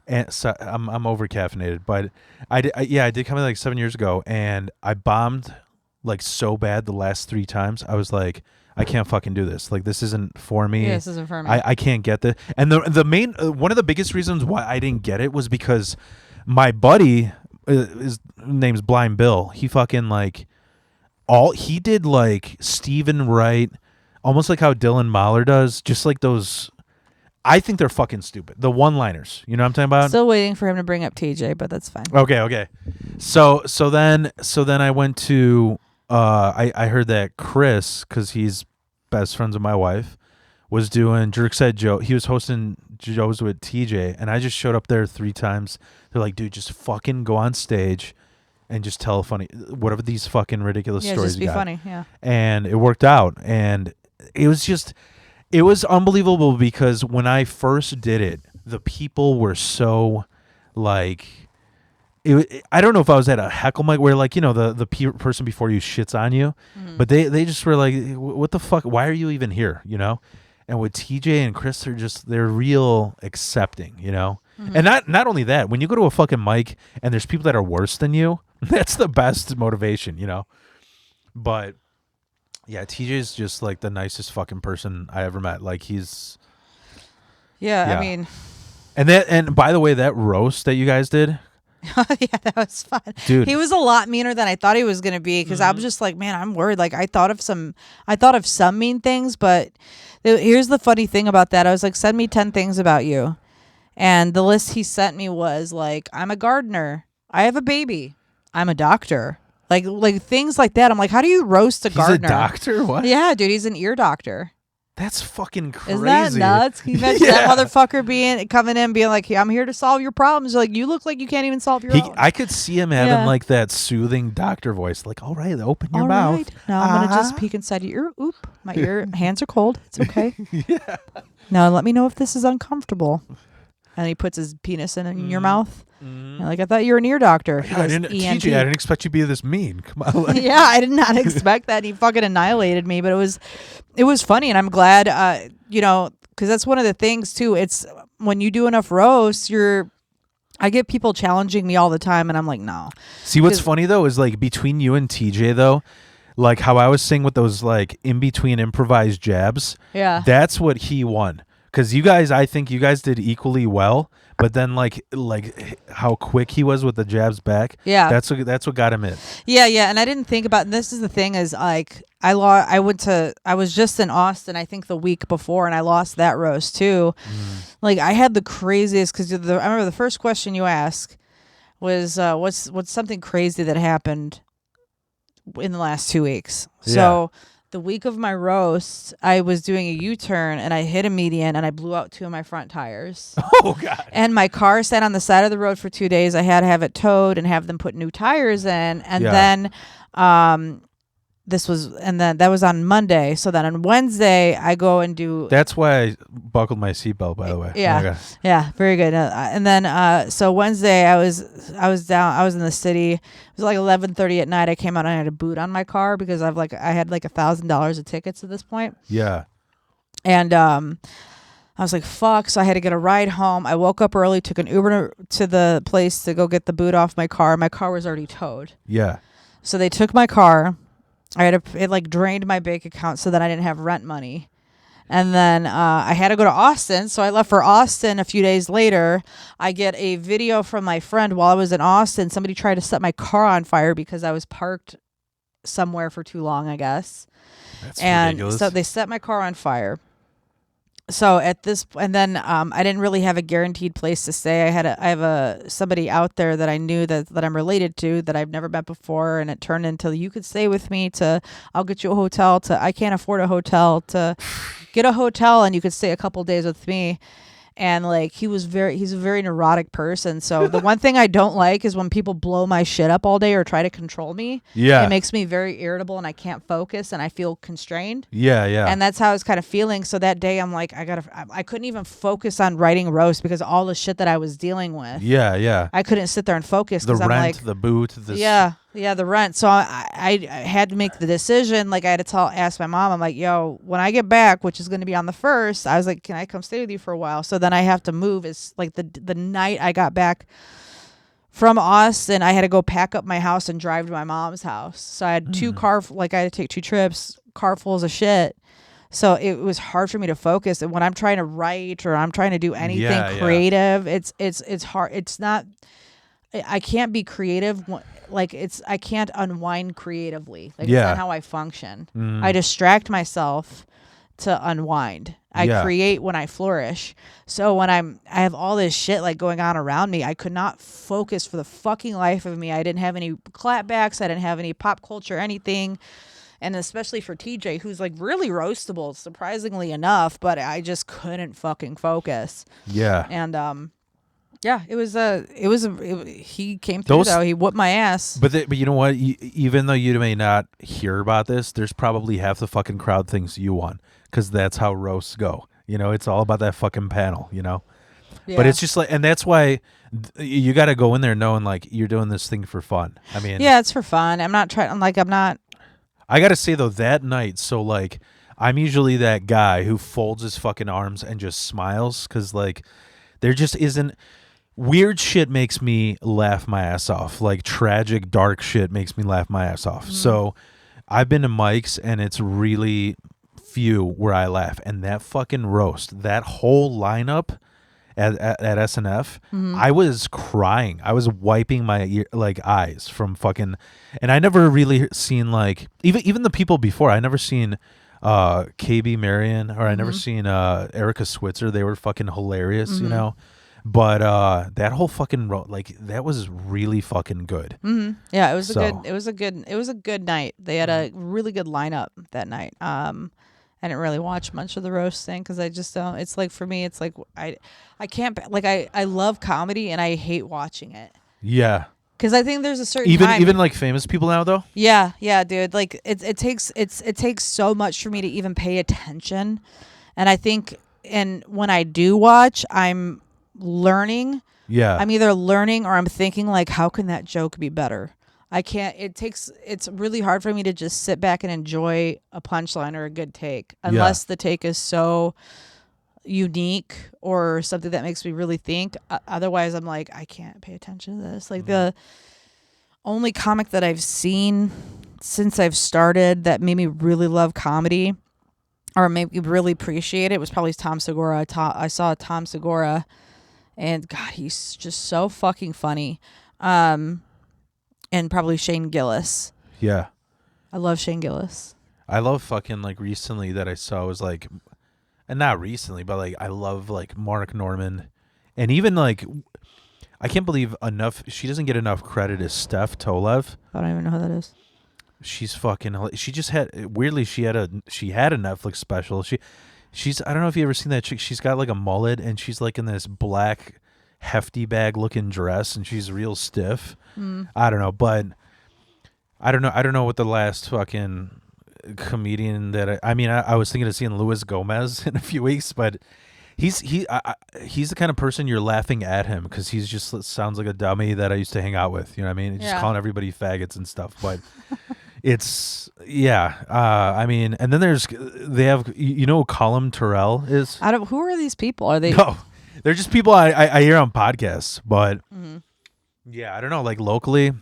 A: and so I'm over caffeinated, but I did comedy like 7 years ago, and I bombed like so bad the last 3 times. I was like, I can't fucking do this. Like this isn't for me.
B: Yeah, this isn't for me.
A: I can't get this. And the main one of the biggest reasons why I didn't get it was because my buddy, his name's Blind Bill. He fucking like he did like Stephen Wright, almost like how Dylan Mahler does. Just like those. I think they're fucking stupid. The one-liners. You know what I'm talking about?
B: Still waiting for him to bring up TJ, but that's fine.
A: Okay. So then I went to I heard that Chris, because he's best friends with my wife, was doing Jerk Said Joe. He was hosting Joe's with TJ, and I just showed up there 3 times. They're like, dude, just fucking go on stage and just tell whatever these fucking ridiculous stories
B: just be
A: you got.
B: funny, yeah.
A: And it worked out, and it was unbelievable because when I first did it, the people were so like. I don't know if I was at a heckle mic where like, you know, the person before you shits on you, but they just were like, what the fuck? Why are you even here? You know? And with TJ and Chris, they're real accepting, you know? And not only that, when you go to a fucking mic and there's people that are worse than you, that's the best motivation, you know? But yeah, TJ's just like the nicest fucking person I ever met. Like he's.
B: Yeah. I mean.
A: And by the way, that roast that you guys did.
B: Yeah, that was fun.
A: Dude.
B: He was a lot meaner than I thought he was going to be, because I was just like, man, I'm worried. Like I thought of some mean things, but here's the funny thing about that. I was like, send me 10 things about you. And the list he sent me was like, I'm a gardener. I have a baby. I'm a doctor. Like things like that. I'm like, how do you roast a gardener?
A: He's a doctor? What?
B: Yeah, dude, he's an ear doctor.
A: That's fucking crazy.
B: Isn't that nuts? Can you imagine
A: Yeah.
B: that motherfucker coming in being like, hey, I'm here to solve your problems. You're like, you look like you can't even solve your own.
A: I could see him having
B: Yeah.
A: like that soothing doctor voice, like, all right, open your
B: All
A: mouth.
B: right. Now I'm going to just peek inside your ear. Oop. My hands are cold. It's okay.
A: Yeah.
B: Now let me know if this is uncomfortable. And he puts his penis in your mouth.
A: Mm.
B: You're like, I thought you were an ear doctor. He
A: I
B: goes,
A: didn't,
B: ENT.
A: TJ, I didn't expect you to be this mean. Come on. Like,
B: Yeah, I did not expect that. He fucking annihilated me, but it was funny, and I'm glad, because that's one of the things too. It's when you do enough roasts, I get people challenging me all the time, and I'm like, no.
A: see, what's funny though is like between you and TJ though, like how I was saying with those like in between improvised jabs.
B: Yeah.
A: That's what he won. Because I think you guys did equally well, but then like how quick he was with the jabs back.
B: Yeah.
A: That's what got him in.
B: Yeah, and I didn't think about. And this is the thing is like I was just in Austin I think the week before, and I lost that roast too. Like I had the craziest because I remember the first question you asked was what's something crazy that happened in the last 2 weeks.
A: Yeah.
B: So the week of my roast, I was doing a U-turn and I hit a median and I blew out 2 of my front tires.
A: Oh God.
B: And my car sat on the side of the road for 2 days. I had to have it towed and have them put new tires in. And then that was on Monday. So then on Wednesday, I go and do.
A: That's why I buckled my seatbelt, by the way.
B: Yeah.
A: Okay.
B: Yeah, very good. And then so Wednesday I was in the city. It was like 11:30 at night. I came out and I had a boot on my car because I had like $1,000 of tickets at this point.
A: Yeah.
B: And I was like, fuck. So I had to get a ride home. I woke up early, took an Uber to the place to go get the boot off my car. My car was already towed.
A: Yeah.
B: So they took my car. It like drained my bank account so that I didn't have rent money. And then I had to go to Austin. So I left for Austin a few days later. I get a video from my friend while I was in Austin. Somebody tried to set my car on fire because I was parked somewhere for too long, I guess.
A: That's
B: And
A: ridiculous.
B: so they set my car on fire. So and then I didn't really have a guaranteed place to stay. I have somebody out there that I knew that I'm related to that I've never met before, and it turned into you could stay with me I'll get you a hotel I can't afford a hotel to get a hotel and you could stay a couple days with me. And like he's a very neurotic person. So the one thing I don't like is when people blow my shit up all day or try to control me.
A: Yeah.
B: It makes me very irritable and I can't focus and I feel constrained.
A: Yeah. Yeah.
B: And that's how I was kind of feeling. So that day I'm like, I couldn't even focus on writing roast because all the shit that I was dealing with.
A: yeah. Yeah.
B: I couldn't sit there and focus
A: The
B: because I'm
A: rent,
B: like,
A: the boot,
B: the rent. So I had to make the decision. Like I had to ask my mom, I'm like, yo, when I get back, which is going to be on the 1st, I was like, can I come stay with you for a while? So then I have to move. It's like the night I got back from Austin, I had to go pack up my house and drive to my mom's house. So I had I had to take 2 trips, car fulls of shit. So it was hard for me to focus. And when I'm trying to write or I'm trying to do anything creative, it's hard. It's not. I can't be creative. I can't unwind creatively. Like it's not how I function. I distract myself to unwind. I create when I flourish. So when I have all this shit like going on around me, I could not focus for the fucking life of me. I didn't have any clapbacks. I didn't have any pop culture, anything. And especially for TJ, who's like really roastable, surprisingly enough, but I just couldn't fucking focus.
A: Yeah.
B: And yeah, he came through though. He whooped my ass.
A: But you know what? Even though you may not hear about this, there's probably half the fucking crowd thinks you won because that's how roasts go. You know, it's all about that fucking panel. You know, but it's just like, and that's why you got to go in there knowing like you're doing this thing for fun. I mean,
B: yeah, it's for fun. I'm not trying. I'm not.
A: I got to say though, that night, so like, I'm usually that guy who folds his fucking arms and just smiles because like, there just isn't. Weird shit makes me laugh my ass off. Like tragic, dark shit makes me laugh my ass off. So I've been to Mike's and it's really few where I laugh. And that fucking roast, that whole lineup at SNF, I was crying. I was wiping my eyes from fucking, and I never really seen like even the people before. I never seen KB Marion or I never seen Erica Switzer. They were fucking hilarious, you know. But that whole fucking that was really fucking good.
B: Yeah, it was a good night. They had a really good lineup that night. And I didn't really watch much of the roast thing because I just don't. It's like for me, it's like I can't like I love comedy and I hate watching it
A: Yeah.
B: because I think there's a certain
A: Even
B: time.
A: even like famous people now though.
B: Yeah, dude. Like it takes so much for me to even pay attention, and I think and when I do watch, I'm learning.
A: Yeah.
B: I'm either learning or I'm thinking like, how can that joke be better? I can't. It's really hard for me to just sit back and enjoy a punchline or a good take unless the take is so unique or something that makes me really think. Otherwise, I'm like, I can't pay attention to this. Like the only comic that I've seen since I've started that made me really love comedy or made me really appreciate it was probably Tom Segura. I saw Tom Segura, and God, he's just so fucking funny. And probably Shane Gillis.
A: Yeah.
B: I love Shane Gillis.
A: I love fucking like recently that I saw was like, and not recently, but like I love like Mark Norman, and even like I can't believe enough she doesn't get enough credit as Steph Tolev.
B: I don't even know who that is.
A: She's fucking. She just had weirdly she had a Netflix special. She's I don't know if you ever seen that chick. She's got like a mullet and she's like in this black hefty bag looking dress and she's real stiff. I don't know, but I don't know what the last fucking comedian that I mean I was thinking of seeing Luis Gomez in a few weeks, but he's the kind of person you're laughing at him because he's just sounds like a dummy that I used to hang out with. You know what I mean? Just calling everybody faggots and stuff, but. It's I mean, and then they have who Colin Terrell is.
B: Who are these people? Are they?
A: No, they're just people I hear on podcasts. But yeah, I don't know. Like locally,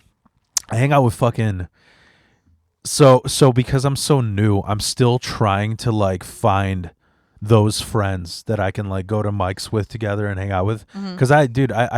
A: I hang out with fucking. So because I'm so new, I'm still trying to like find those friends that I can like go to mics with together and hang out with. Because I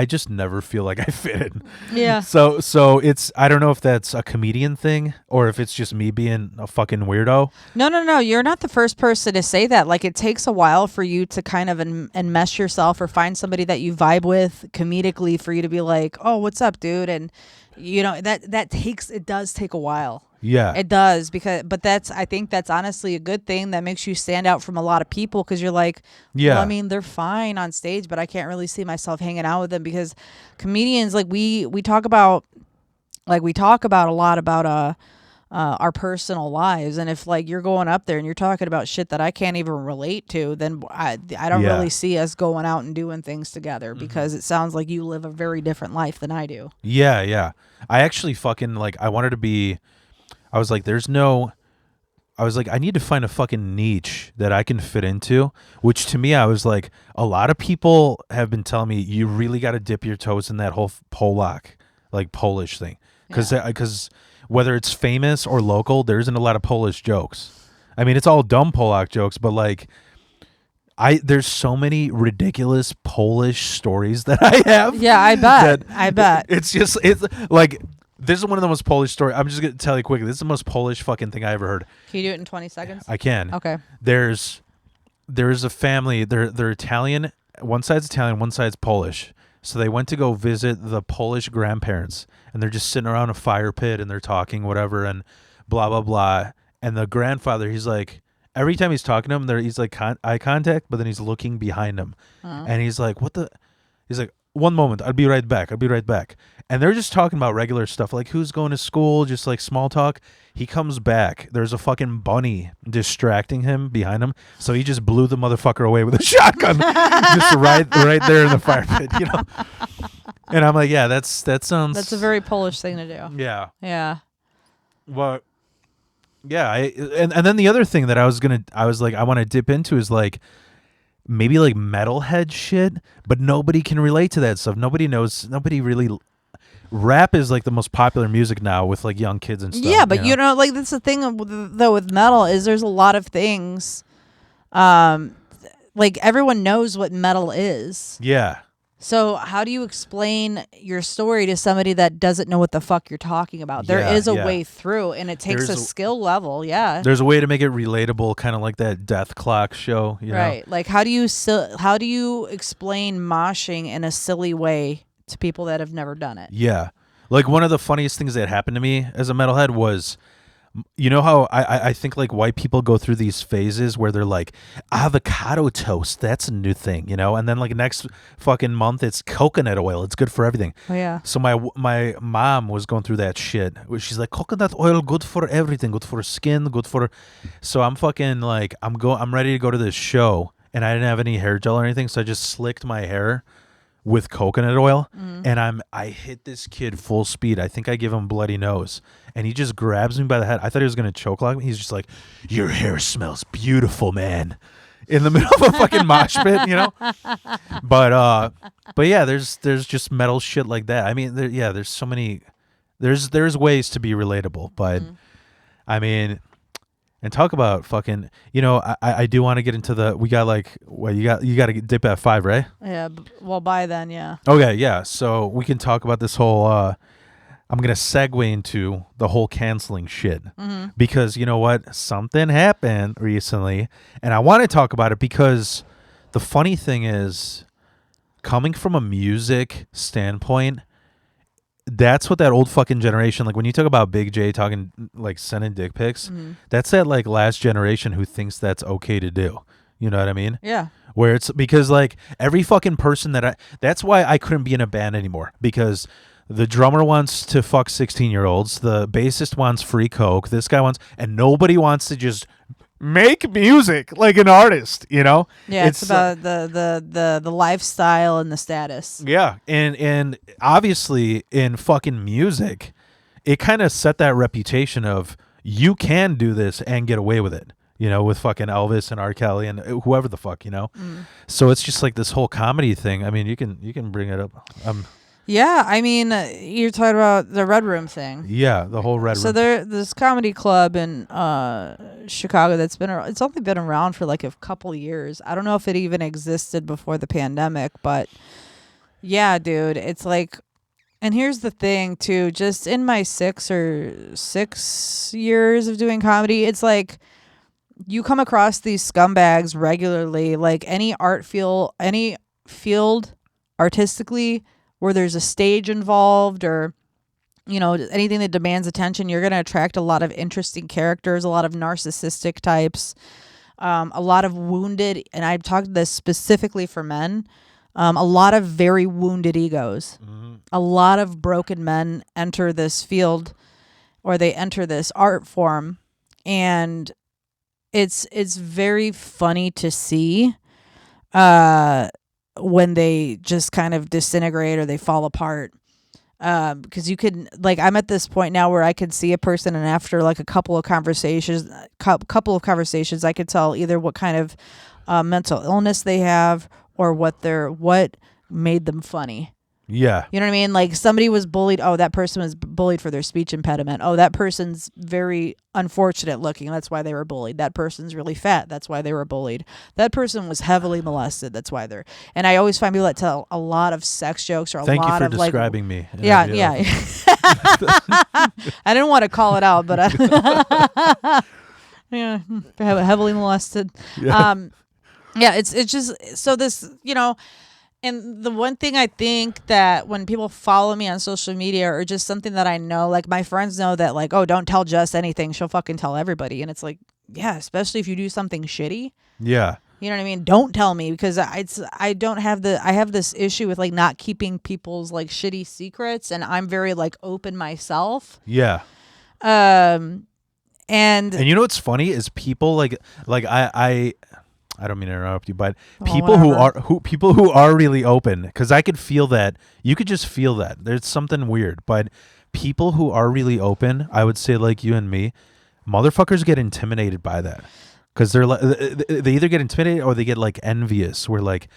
A: just never feel like I fit in.
B: Yeah.
A: So it's I don't know if that's a comedian thing or if it's just me being a fucking weirdo.
B: No. You're not the first person to say that. Like it takes a while for you to kind of enmesh yourself or find somebody that you vibe with comedically for you to be like, oh, what's up, dude? And it does take a while.
A: Yeah,
B: it does I think that's honestly a good thing that makes you stand out from a lot of people because you're like, well, I mean, they're fine on stage, but I can't really see myself hanging out with them because comedians like we talk about a lot about our personal lives, and if like you're going up there and you're talking about shit that I can't even relate to, then I don't really see us going out and doing things together because it sounds like you live a very different life than I do.
A: Yeah. I actually fucking like I wanted to be. I was like, I need to find a fucking niche that I can fit into, which to me, I was like, a lot of people have been telling me you really got to dip your toes in that whole Polish thing. Because whether it's famous or local, there isn't a lot of Polish jokes. I mean, it's all dumb Polak jokes, but like, there's so many ridiculous Polish stories that I have.
B: Yeah, I bet.
A: It's like, this is one of the most Polish stories. I'm just going to tell you quickly. This is the most Polish fucking thing I ever heard.
B: Can you do it in 20 seconds?
A: I can.
B: Okay.
A: There's a family. They're Italian. One side's Italian, one side's Polish. So they went to go visit the Polish grandparents, and they're just sitting around a fire pit, and they're talking, whatever, and blah, blah, blah. And the grandfather, he's like, every time he's talking to him, he's like eye contact, but then he's looking behind him. And he's like, he's like, one moment, I'll be right back. And they're just talking about regular stuff, like who's going to school, just like small talk. He comes back. There's a fucking bunny distracting him behind him. So he just blew the motherfucker away with a shotgun. Just right there in the fire pit, you know? And I'm like, yeah, that sounds...
B: That's a very Polish thing to do.
A: Yeah.
B: Yeah.
A: Well, yeah. And then the other thing that I was like, I want to dip into is like, maybe like metalhead shit, but nobody can relate to that stuff. Nobody really. Rap is like the most popular music now with like young kids and stuff.
B: Yeah, but you know like that's the thing though with metal is there's a lot of things, like everyone knows what metal is.
A: Yeah.
B: So how do you explain your story to somebody that doesn't know what the fuck you're talking about? There is a way through, and it takes a skill level. Yeah.
A: There's a way to make it relatable, kind of like that Death Clock show. You
B: right.
A: know?
B: Like how do you explain moshing in a silly way to people that have never done it?
A: Yeah. Like one of the funniest things that happened to me as a metalhead was You know how I think like white people go through these phases where they're like avocado toast, that's a new thing, you know, and then like next fucking month it's coconut oil, it's good for everything.
B: Oh yeah.
A: So my mom was going through that shit. Where she's like, coconut oil good for everything, good for skin, good for. So I'm fucking like I'm ready to go to this show, and I didn't have any hair gel or anything, so I just slicked my hair with coconut oil, and I hit this kid full speed. I think I give him bloody nose, and he just grabs me by the head. I thought he was gonna choke lock me. He's just like, "Your hair smells beautiful, man," in the middle of a fucking mosh pit, you know. But yeah, there's just metal shit like that. I mean, there's so many. There's ways to be relatable, but I mean. And talk about fucking, you know, I do want to get into the, we got like, well, you got to dip at 5, right?
B: Yeah. Well, by then, yeah.
A: Okay, yeah. So we can talk about this whole, I'm going to segue into the whole canceling shit. Because you know what? Something happened recently, and I want to talk about it because the funny thing is, coming from a music standpoint, that's what that old fucking generation, like when you talk about Big J talking like sending dick pics, that's that like last generation who thinks that's okay to do. You know what I mean?
B: Yeah.
A: Where it's because like every fucking person that's why I couldn't be in a band anymore, because the drummer wants to fuck 16-year-olds, the bassist wants free coke, this guy wants, and nobody wants to just make music like an artist, you know?
B: Yeah, it's about the lifestyle and the status.
A: Yeah, and obviously in fucking music, it kind of set that reputation of you can do this and get away with it, you know, with fucking Elvis and R. Kelly and whoever the fuck, you know. So it's just like this whole comedy thing. I mean, you can bring it up.
B: Yeah, I mean, you're talking about the Red Room thing.
A: Yeah, the whole Red
B: So
A: Room.
B: this comedy club in Chicago that's it's only been around for like a couple years. I don't know if it even existed before the pandemic, but yeah, dude, it's like, and here's the thing too, just in my 6 years of doing comedy, it's like you come across these scumbags regularly, like any field artistically where there's a stage involved, or you know, anything that demands attention, you're going to attract a lot of interesting characters, a lot of narcissistic types, a lot of wounded, and I've talked this specifically for men, a lot of very wounded egos. A lot of broken men enter this field, or they enter this art form, and it's very funny to see when they just kind of disintegrate or they fall apart. Because you can, like, I'm at this point now where I can see a person, and after like a couple of conversations, I could tell either what kind of mental illness they have, or what made them funny.
A: Yeah.
B: You know what I mean? Like, somebody was bullied. Oh, that person was bullied for their speech impediment. Oh, that person's very unfortunate looking. That's why they were bullied. That person's really fat. That's why they were bullied. That person was heavily molested. That's why they're. And I always find people that tell a lot of sex jokes, or a
A: Thank
B: lot
A: you
B: of
A: for
B: like.
A: describing me.
B: Yeah. I didn't want to call it out, but yeah, heavily molested.
A: Yeah.
B: Yeah, it's just so this, you know. And the one thing I think that when people follow me on social media, or just something that I know, like my friends know that, like, oh, don't tell Jess anything. She'll fucking tell everybody. And it's like, yeah, especially if you do something shitty.
A: Yeah.
B: You know what I mean? Don't tell me, because I have this issue with like not keeping people's like shitty secrets. And I'm very like open myself.
A: Yeah.
B: And
A: you know what's funny is people like I don't mean to interrupt you, but people who are really open, because I could feel that. You could just feel that there's something weird. But people who are really open, I would say like you and me, motherfuckers get intimidated by that, because they're like, they either get intimidated or they get like envious, where like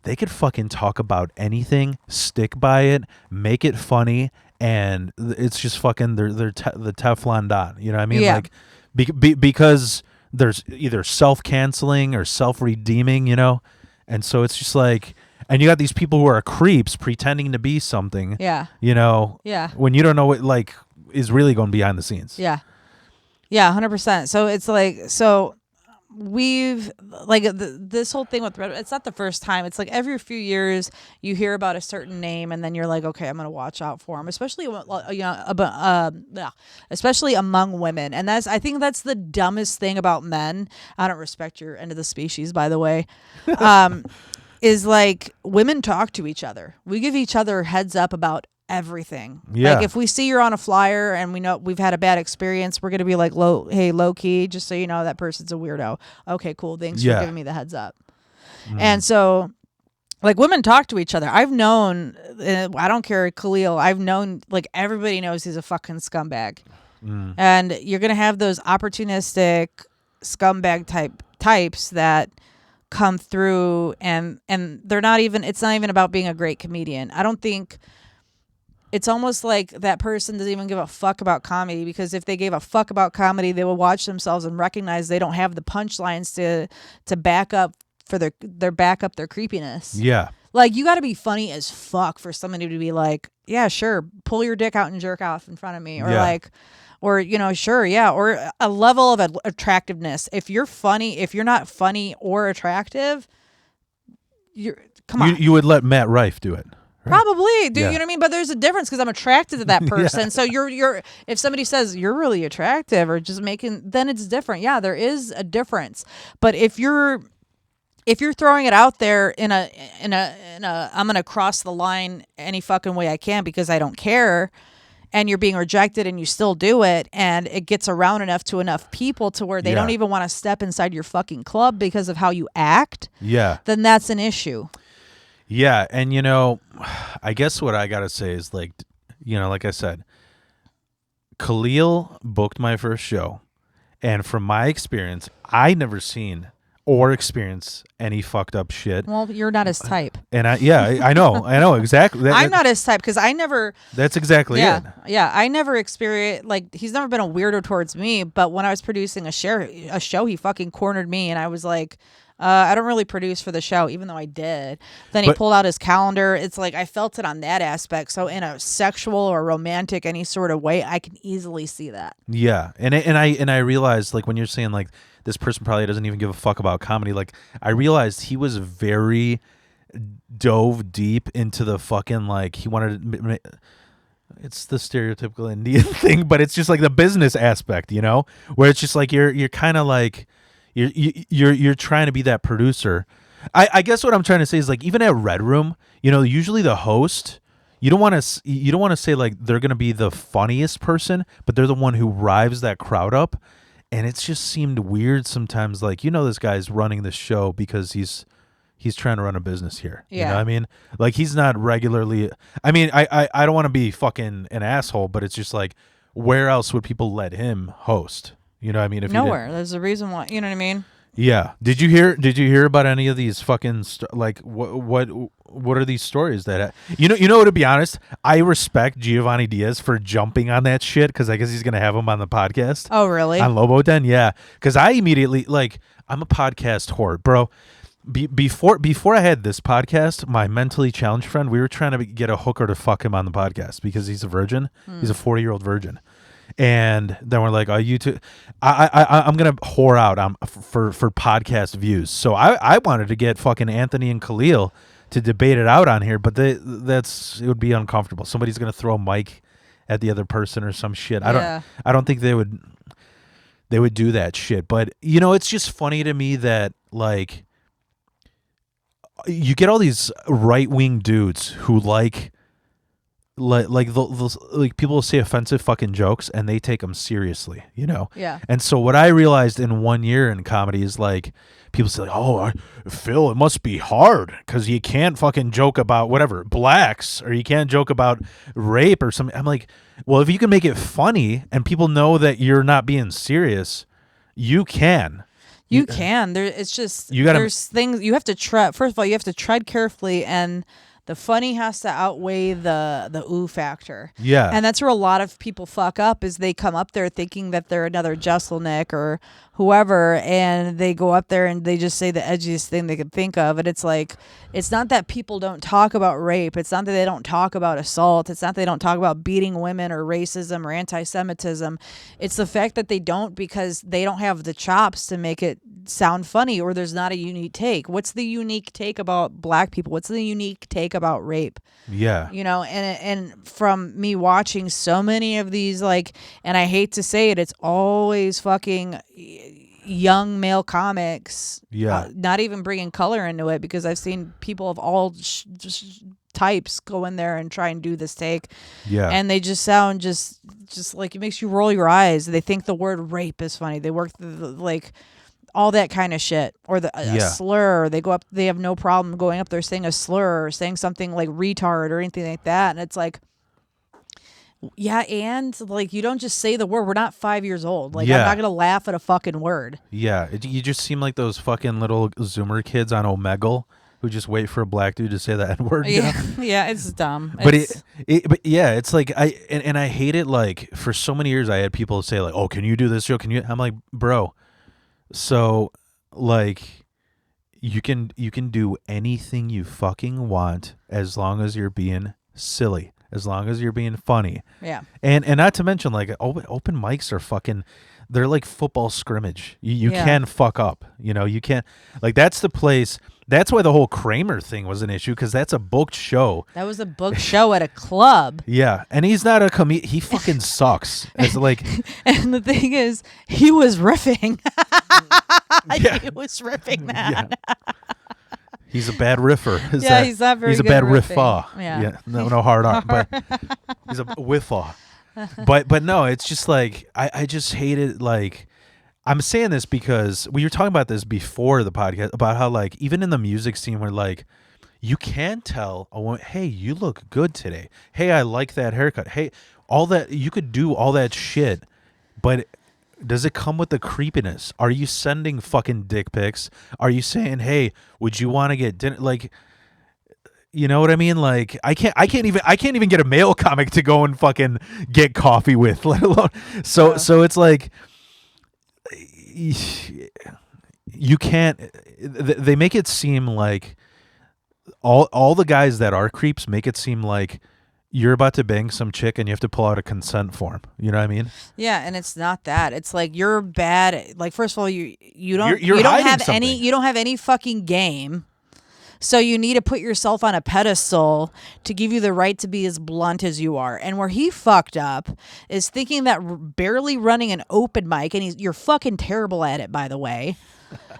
A: they could fucking talk about anything, stick by it, make it funny, and it's just fucking the Teflon Don. You know what I mean?
B: Yeah.
A: Like because there's either self-canceling or self-redeeming, you know? And so it's just like, and you got these people who are creeps pretending to be something,
B: yeah.
A: you know,
B: Yeah.
A: when you don't know what like is really going behind the scenes.
B: Yeah. Yeah, 100%. So it's like, so we've like this whole thing with Red, it's not the first time. It's like every few years you hear about a certain name and then you're like, okay, I'm gonna watch out for him, especially especially among women. And I think that's the dumbest thing about men. I don't respect your end of the species, by the way. Is like women talk to each other. We give each other heads up about everything.
A: Yeah.
B: Like if we see you're on a flyer and we know we've had a bad experience, we're gonna be like, low key, just so you know that person's a weirdo. Okay, cool. Thanks for giving me the heads up. And so, like, women talk to each other. I've known, I don't care, Khalil. I've known, like, everybody knows he's a fucking scumbag, and you're gonna have those opportunistic scumbag types that come through, and they're not even. It's not even about being a great comedian. I don't think. It's almost like that person doesn't even give a fuck about comedy, because if they gave a fuck about comedy, they will watch themselves and recognize they don't have the punchlines to back up for their creepiness.
A: Yeah.
B: Like, you got to be funny as fuck for somebody to be like, yeah, sure, pull your dick out and jerk off in front of me, or like, or sure, yeah, or a level of attractiveness. If you're funny, if you're not funny or attractive, come on.
A: You would let Matt Rife do it. Right?
B: Probably, do you know what I mean? But there's a difference, because I'm attracted to that person. So you're if somebody says you're really attractive or just making, then it's different. Yeah, there is a difference. But if you're throwing it out there in a I'm gonna cross the line any fucking way I can because I don't care, and you're being rejected and you still do it, and it gets around enough people to where they don't even want to step inside your fucking club because of how you act, then that's an issue.
A: Yeah, and I guess what I gotta say is, like, like I said, Khalil booked my first show, and from my experience, I never seen or experienced any fucked up shit.
B: Well, you're not his type.
A: And I know exactly.
B: I'm not his type, because I never.
A: That's exactly it.
B: Yeah, I never experienced, like, he's never been a weirdo towards me, but when I was producing a show, he fucking cornered me, and I was like, I don't really produce for the show, even though I did. Then he pulled out his calendar. It's like I felt it on that aspect. So in a sexual or romantic, any sort of way, I can easily see that.
A: Yeah, and I realized, like, when you're saying, like, this person probably doesn't even give a fuck about comedy, like, I realized he was very dove deep into the fucking, like, he wanted. It's the stereotypical Indian thing, but it's just like the business aspect, where it's just like you're kind of like. You're trying to be that producer. I guess what I'm trying to say is, like, even at Red Room, usually the host, you don't want to say, like, they're gonna be the funniest person, but they're the one who rives that crowd up, and it's just seemed weird sometimes. Like, this guy's running the show because he's trying to run a business here.
B: Yeah.
A: You know what I mean? Like, he's not regularly. I mean, I don't want to be fucking an asshole, but it's just like, where else would people let him host? You know what I mean? If
B: nowhere. There's a reason why. You know what I mean?
A: Yeah. Did you hear about any of these fucking like what are these stories that to be honest, I respect Giovanni Diaz for jumping on that shit, because I guess he's gonna have him on the podcast.
B: Oh, really?
A: On Lobo Den, yeah. Because I immediately, like, I'm a podcast whore, bro. Before I had this podcast, my mentally challenged friend, we were trying to get a hooker to fuck him on the podcast because he's a virgin. He's a 40-year-old virgin. And then we're like, "Oh, you two, I'm gonna whore out for podcast views." So I wanted to get fucking Anthony and Khalil to debate it out on here, but it would be uncomfortable. Somebody's gonna throw a mic at the other person or some shit. I don't think they would do that shit. But it's just funny to me that, like, you get all these right-wing dudes who like people say offensive fucking jokes and they take them seriously,
B: Yeah.
A: And so what I realized in 1 year in comedy is, like, people say, like, "Oh, Phil, it must be hard because you can't fucking joke about whatever blacks, or you can't joke about rape or something." I'm like, well, if you can make it funny and people know that you're not being serious, you can.
B: You can. It's just there's things you have to tread. First of all, you have to tread carefully, and The funny has to outweigh the ooh factor.
A: Yeah.
B: And that's where a lot of people fuck up is they come up there thinking that they're another Jesselnick or whoever, and they go up there and they just say the edgiest thing they could think of. And it's like, it's not that people don't talk about rape. It's not that they don't talk about assault. It's not that they don't talk about beating women or racism or anti-Semitism. It's the fact that they don't because they don't have the chops to make it sound funny, or there's not a unique take. What's the unique take about black people? What's the unique take about rape?
A: Yeah.
B: You know, and from me watching so many of these, like, and I hate to say it, it's always fucking young male comics.
A: Yeah.
B: Not even bringing color into it, because I've seen people of all types go in there and try and do this take.
A: Yeah.
B: And they just sound just like, it makes you roll your eyes. They think the word rape is funny. They work like all that kind of shit, or a slur. They go up, they have no problem going up there saying a slur or saying something like retard or anything like that. And it's like, yeah, and like, you don't just say the word. We're not 5 years old. Like, I'm not gonna laugh at a fucking word.
A: Yeah, you just seem like those fucking little Zoomer kids on Omegle who just wait for a black dude to say the N word.
B: Yeah, yeah, it's dumb.
A: But but yeah, it's like and I hate it. Like, for so many years, I had people say like, "Oh, can you do this show? Can you?" I'm like, bro. So, like, you can do anything you fucking want as long as you're being silly, as long as you're being funny.
B: Yeah.
A: And not to mention, like, open mics are fucking, they're like football scrimmage. You can fuck up. You know, you can't, like, that's the place. That's why the whole Kramer thing was an issue, because that's a booked show.
B: That was a booked show at a club.
A: Yeah, and he's not a comedian. He fucking sucks. It's like,
B: and the thing is, he was riffing.
A: Yeah.
B: He was riffing that.
A: Yeah. He's a bad riffer.
B: He's not very
A: He's a
B: good
A: bad
B: at riffing.
A: riffer.
B: Yeah.
A: No hard on, but he's a whiffer. But no, it's just like, I just hate it. Like, I'm saying this because we were talking about this before the podcast, about how, like, even in the music scene where, like, you can tell a woman, hey, you look good today. Hey, I like that haircut. Hey, all that, you could do all that shit, but does it come with the creepiness? Are you sending fucking dick pics? Are you saying, hey, would you want to get dinner? Like, you know what I mean? Like, I can't even get a male comic to go and fucking get coffee with, let alone. So it's like, you can't, they make it seem like all the guys that are creeps make it seem like you're about to bang some chick and you have to pull out a consent form. You know what I mean?
B: Yeah, and it's not that. It's like, you're bad. Like, first of all, you don't
A: You're
B: you don't
A: hiding
B: have
A: something.
B: you don't have any fucking game. So you need to put yourself on a pedestal to give you the right to be as blunt as you are. And where he fucked up is thinking that barely running an open mic, and you're fucking terrible at it, by the way.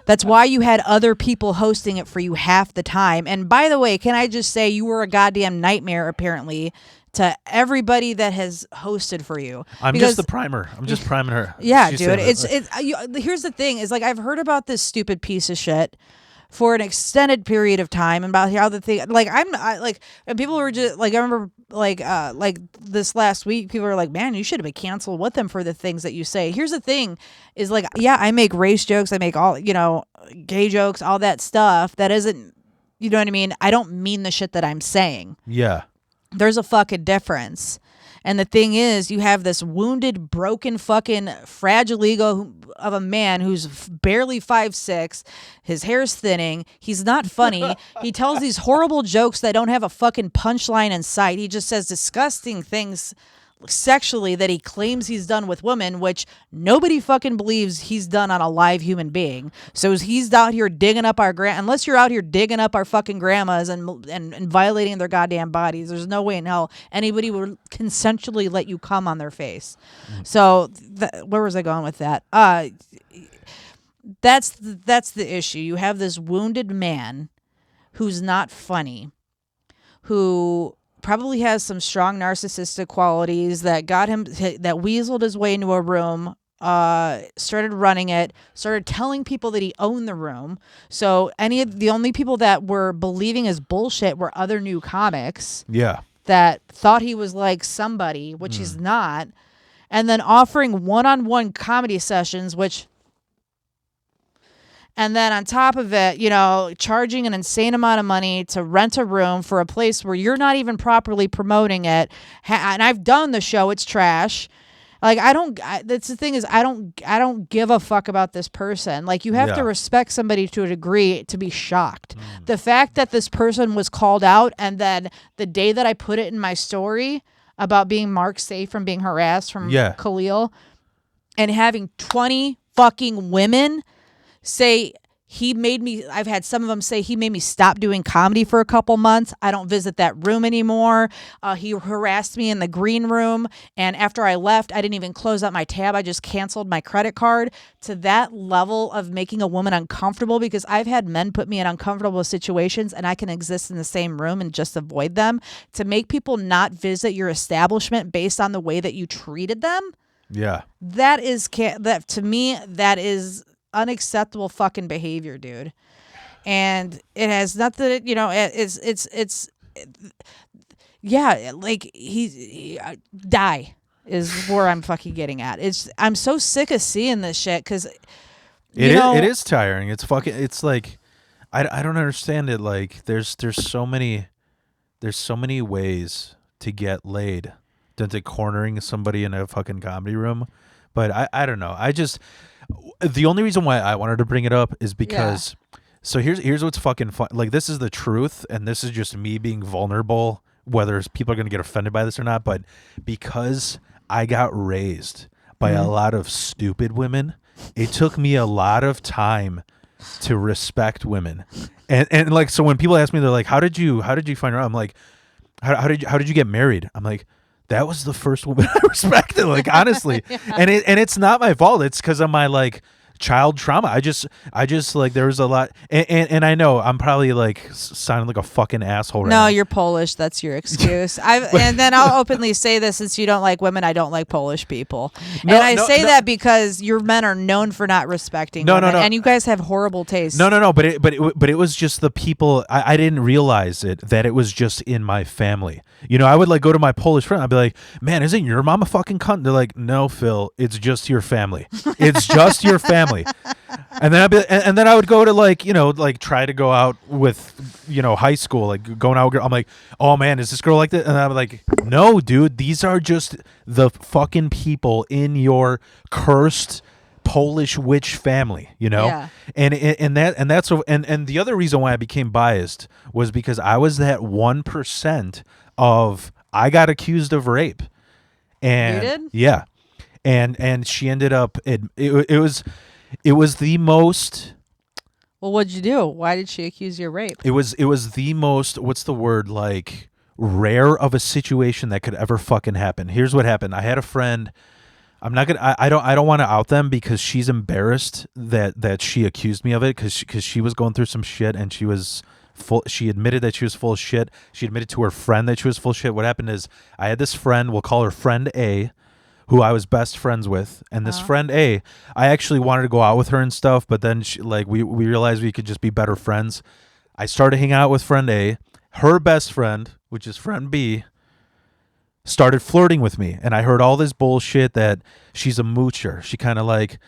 B: That's why you had other people hosting it for you half the time. And by the way, can I just say, you were a goddamn nightmare, apparently, to everybody that has hosted for you.
A: I'm just the primer. I'm just priming her.
B: Yeah,
A: She's
B: dude.
A: saying
B: Here's the thing: is like, I've heard about this stupid piece of shit for an extended period of time, and about how the thing, like, and people were just like, I remember like this last week, people were like, man, you should have been canceled with them for the things that you say. Here's the thing is, like, yeah, I make race jokes, I make all, gay jokes, all that stuff. That isn't, you know what I mean? I don't mean the shit that I'm saying.
A: Yeah.
B: There's a fucking difference. And the thing is, you have this wounded, broken, fucking fragile ego of a man who's barely 5'6". His hair's thinning. He's not funny. He tells these horrible jokes that don't have a fucking punchline in sight. He just says disgusting things sexually that he claims he's done with women, which nobody fucking believes he's done on a live human being. So he's out here digging up our unless you're out here digging up our fucking grandmas and violating their goddamn bodies, there's no way in hell anybody would consensually let you come on their face. So where was I going with that? That's the issue. You have this wounded man who's not funny, who probably has some strong narcissistic qualities that got him, that weaseled his way into a room, started running it, started telling people that he owned the room. So the only people that were believing his bullshit were other new comics.
A: Yeah.
B: That thought he was like somebody, which he's not. And then offering one-on-one comedy sessions, And then on top of it, charging an insane amount of money to rent a room for a place where you're not even properly promoting it. And I've done the show; it's trash. Like that's the thing is I don't give a fuck about this person. Like you have to
A: Yeah.
B: respect somebody to a degree to be shocked. The fact that this person was called out, and then the day that I put it in my story about being marked safe from being harassed from
A: Yeah.
B: Khalil, and having 20 fucking women say I've had some of them say he made me stop doing comedy for a couple months. I don't visit that room anymore. He harassed me in the green room. And after I left, I didn't even close out my tab. I just canceled my credit card. To that level of making a woman uncomfortable, because I've had men put me in uncomfortable situations and I can exist in the same room and just avoid them. To make people not visit your establishment based on the way that you treated them,
A: Yeah.
B: that to me, that is unacceptable fucking behavior, dude. And it has nothing, it's yeah, like die is where I'm fucking getting at. I'm so sick of seeing this shit because
A: It is tiring. It's fucking. It's like I don't understand it. Like there's so many ways to get laid than to cornering somebody in a fucking comedy room. But I don't know. The only reason why I wanted to bring it up is because so here's what's fucking fun. Like this is the truth, and this is just me being vulnerable. Whether people are gonna get offended by this or not, but because I got raised by a lot of stupid women, it took me a lot of time to respect women. And like so when people ask me, they're like, How did you find her out? I'm like, how did you get married? I'm like, that was the first woman I respected, like honestly. And it's not my fault. It's because of my like child trauma. I just like there was a lot and I know I'm probably like sounding like a fucking asshole right
B: no,
A: now.
B: you're Polish. That's your excuse. And then I'll openly say this: since you don't like women, I don't like Polish people.
A: No,
B: and I
A: no,
B: say
A: no.
B: that because your men are known for not respecting
A: No, no,
B: women,
A: no.
B: and you guys have horrible taste.
A: No. But it was just the people. I didn't realize that it was just in my family. I would like go to my Polish friend. I'd be like, "Man, isn't your mom a fucking cunt?" They're like, "No, Phil, it's just your family. It's just your family." And then and then I would go to like try to go out with high school, like going out. I'm like, "Oh man, is this girl like that?" And I'm like, "No, dude, these are just the fucking people in your cursed Polish witch family,
B: Yeah.
A: and that's and the other reason why I became biased was because I was that 1% of I got accused of rape, and
B: You did?
A: yeah, and she ended up it was the most
B: Well, what'd you do? Why did she accuse you of rape?
A: it was the most what's the word like rare of a situation that could ever fucking happen. Here's what happened. I had a friend. I'm not gonna. I don't want to out them because she's embarrassed that she accused me of it because she was going through some shit and she was full. She admitted that she was full of shit. She admitted to her friend that she was full of shit. What happened is I had this friend. We'll call her friend A, who I was best friends with, and this friend A, I actually wanted to go out with her and stuff, but then we realized we could just be better friends. I started hanging out with friend A. Her best friend, which is friend B, started flirting with me, and I heard all this bullshit that she's a moocher. She kind of like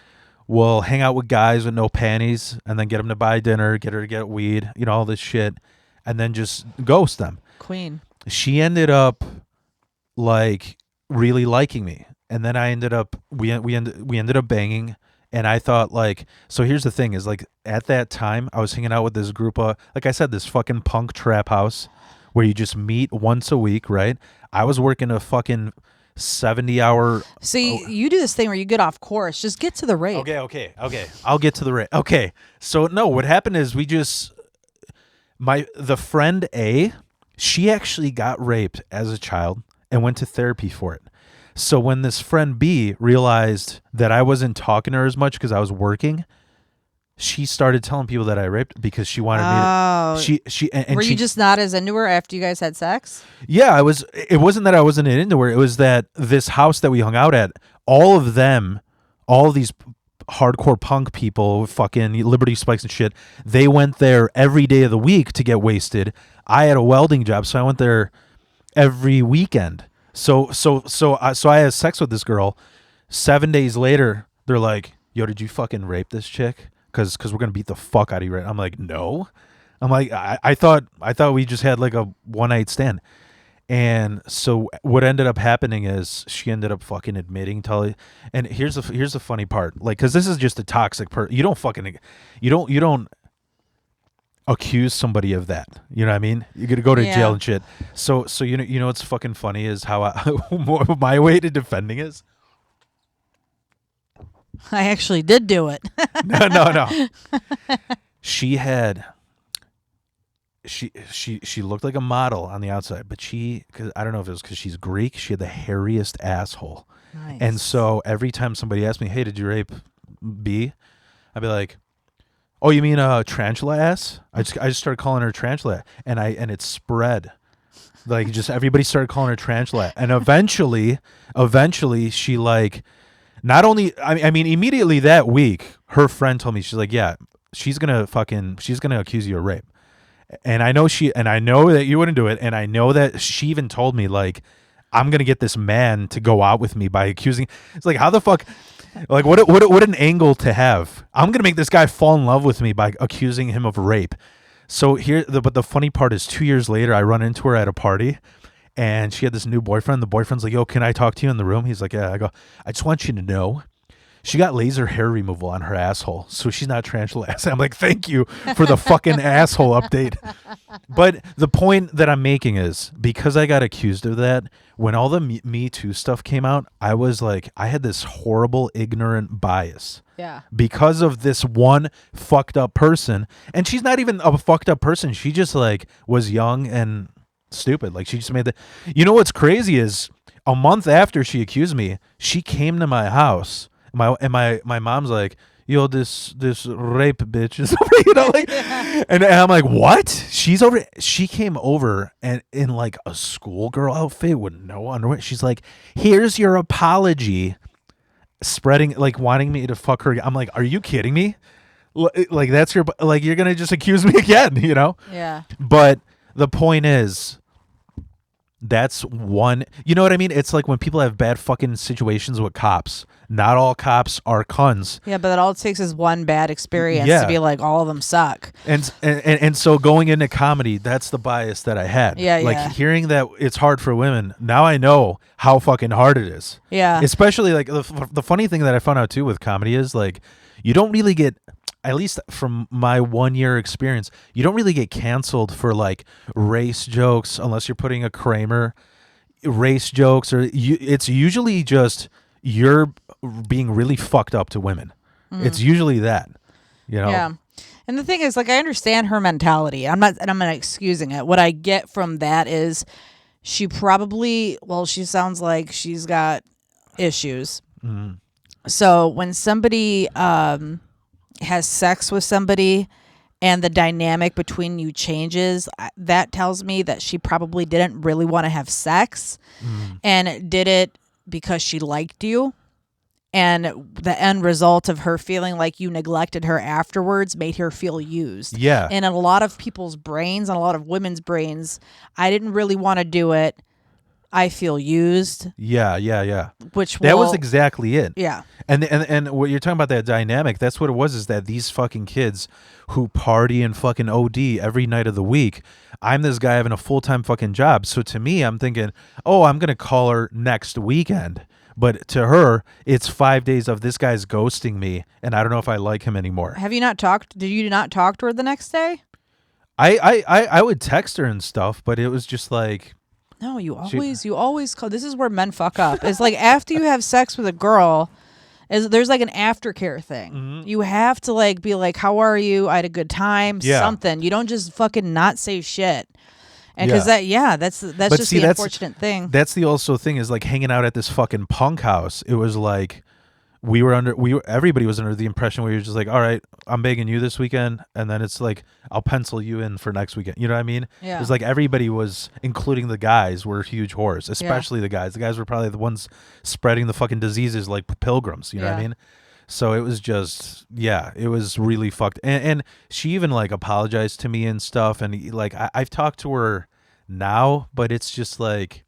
A: will hang out with guys with no panties and then get them to buy dinner, get her to get weed, all this shit, and then just ghost them.
B: Queen.
A: She ended up like really liking me, and then I ended up we ended up banging. And I thought like, so here's the thing is like at that time I was hanging out with this group of, like I said, this fucking punk trap house where you just meet once a week, right? I was working a fucking 70-hour.
B: See, you do this thing where you get off course. Just get to the rape.
A: Okay. I'll get to the rape. Okay. So no, what happened is the friend A, she actually got raped as a child and went to therapy for it. So when this friend B realized that I wasn't talking to her as much because I was working, she started telling people that I raped because she wanted me to.
B: Were you just not as into her after you guys had sex?
A: Yeah, I was. It wasn't that I wasn't into her. It was that this house that we hung out at, all of these hardcore punk people, fucking Liberty Spikes and shit, they went there every day of the week to get wasted. I had a welding job, so I went there every weekend. So I had sex with this girl. 7 days later, they're like, "Yo, did you fucking rape this chick?" because we're gonna beat the fuck out of you. Right? I'm like, no. I'm like, I thought we just had like a one night stand. And so what ended up happening is she ended up fucking admitting to, and here's the funny part, like, because this is just a toxic you don't fucking, you don't accuse somebody of that, you know what I mean? You're gonna go to jail
B: Yeah.
A: and shit. So you know what's fucking funny is how my way to defending is
B: I actually did do it.
A: no. She had she looked like a model on the outside, but cause I don't know if it was because she's Greek, she had the hairiest asshole. And
B: Nice.
A: so every time somebody asked me, "Hey, did you rape B?" I'd be like, "Oh, you mean tarantula ass?" I just started calling her tarantula, and it spread. Like, just everybody started calling her tarantula, and eventually she, like, not only, I mean immediately that week her friend told me, she's like, "Yeah, she's gonna accuse you of rape." And I know that you wouldn't do it, and I know that she even told me, like, I'm gonna get this man to go out with me by accusing. It's like, how the fuck, like, what an angle to have. I'm gonna make this guy fall in love with me by accusing him of rape. So but the funny part is, 2 years later, I run into her at a party, and she had this new boyfriend. The boyfriend's like, "Yo, can I talk to you in the room?" He's like, "Yeah." I go, "I just want you to know, she got laser hair removal on her asshole, so she's not tarantula ass." I'm like, "Thank you for the fucking asshole update." But the point that I'm making is, because I got accused of that, when all the Me Too stuff came out, I was like, I had this horrible ignorant bias
B: Yeah.
A: because of this one fucked up person. And she's not even a fucked up person. She just, like, was young and stupid. Like, she just made the. You know what's crazy is, a month after she accused me, she came to my house. My mom's like, "Yo, this rape bitch is over," like, and I'm like, "What?" She came over and in, like, a schoolgirl outfit with no underwear. She's like, "Here's your apology," spreading, like, wanting me to fuck her. I'm like, "Are you kidding me? Like, that's your, like, you're gonna just accuse me again, you know?"
B: Yeah.
A: But the point is, that's one, you know what I mean? It's like when people have bad fucking situations with cops. Not all cops are cunts.
B: Yeah, but all it takes is one bad experience to
A: Yeah.
B: be like, all of them suck.
A: And so going into comedy, that's the bias that I had.
B: Yeah,
A: like,
B: yeah.
A: hearing that it's hard for women, now I know how fucking hard it is.
B: Yeah.
A: Especially, like, the funny thing that I found out too with comedy is, like, you don't really get, at least from my 1 year experience, you don't really get canceled for, like, race jokes unless you're putting a Kramer race jokes, or it's usually just you're being really fucked up to women. It's usually that, you know.
B: Yeah. And the thing is, like, I understand her mentality. I'm not excusing it. What I get from that is she sounds like she's got issues.
A: Mhm.
B: So when somebody has sex with somebody and the dynamic between you changes, that tells me that she probably didn't really want to have sex and did it because she liked you. And the end result of her feeling like you neglected her afterwards made her feel used.
A: Yeah.
B: And in a lot of people's brains, and a lot of women's brains, I didn't really want to do it. I feel used.
A: Yeah.
B: Which
A: That was exactly it.
B: Yeah.
A: And what you're talking about, that dynamic, that's what it was, is that these fucking kids who party and fucking OD every night of the week, I'm this guy having a full-time fucking job. So to me, I'm thinking, "Oh, I'm going to call her next weekend." But to her, it's 5 days of this guy's ghosting me, and I don't know if I like him anymore.
B: Have you not talked? Did you not talk to her the next day?
A: I would text her and stuff, but it was just like,
B: No, you always call. This is where men fuck up. It's like, after you have sex with a girl, there's like an aftercare thing. You have to, like, be like, "How are you? I had a good time."
A: Yeah.
B: Something. You don't just fucking not say shit. And
A: Yeah.
B: because that's
A: But
B: just
A: see,
B: the unfortunate thing.
A: That's the also thing, is, like, hanging out at this fucking punk house. It was like everybody was under the impression where you're just like, "All right, I'm begging you this weekend," and then it's like, "I'll pencil you in for next weekend." You know what I mean?
B: Yeah.
A: It was like everybody was, including the guys, were huge whores, especially the guys. The guys were probably the ones spreading the fucking diseases like pilgrims. You know what I
B: Yeah.
A: mean? So it was just, yeah, it was really fucked. And she even, like, apologized to me and stuff. And, like, I've talked to her now, but it's just like,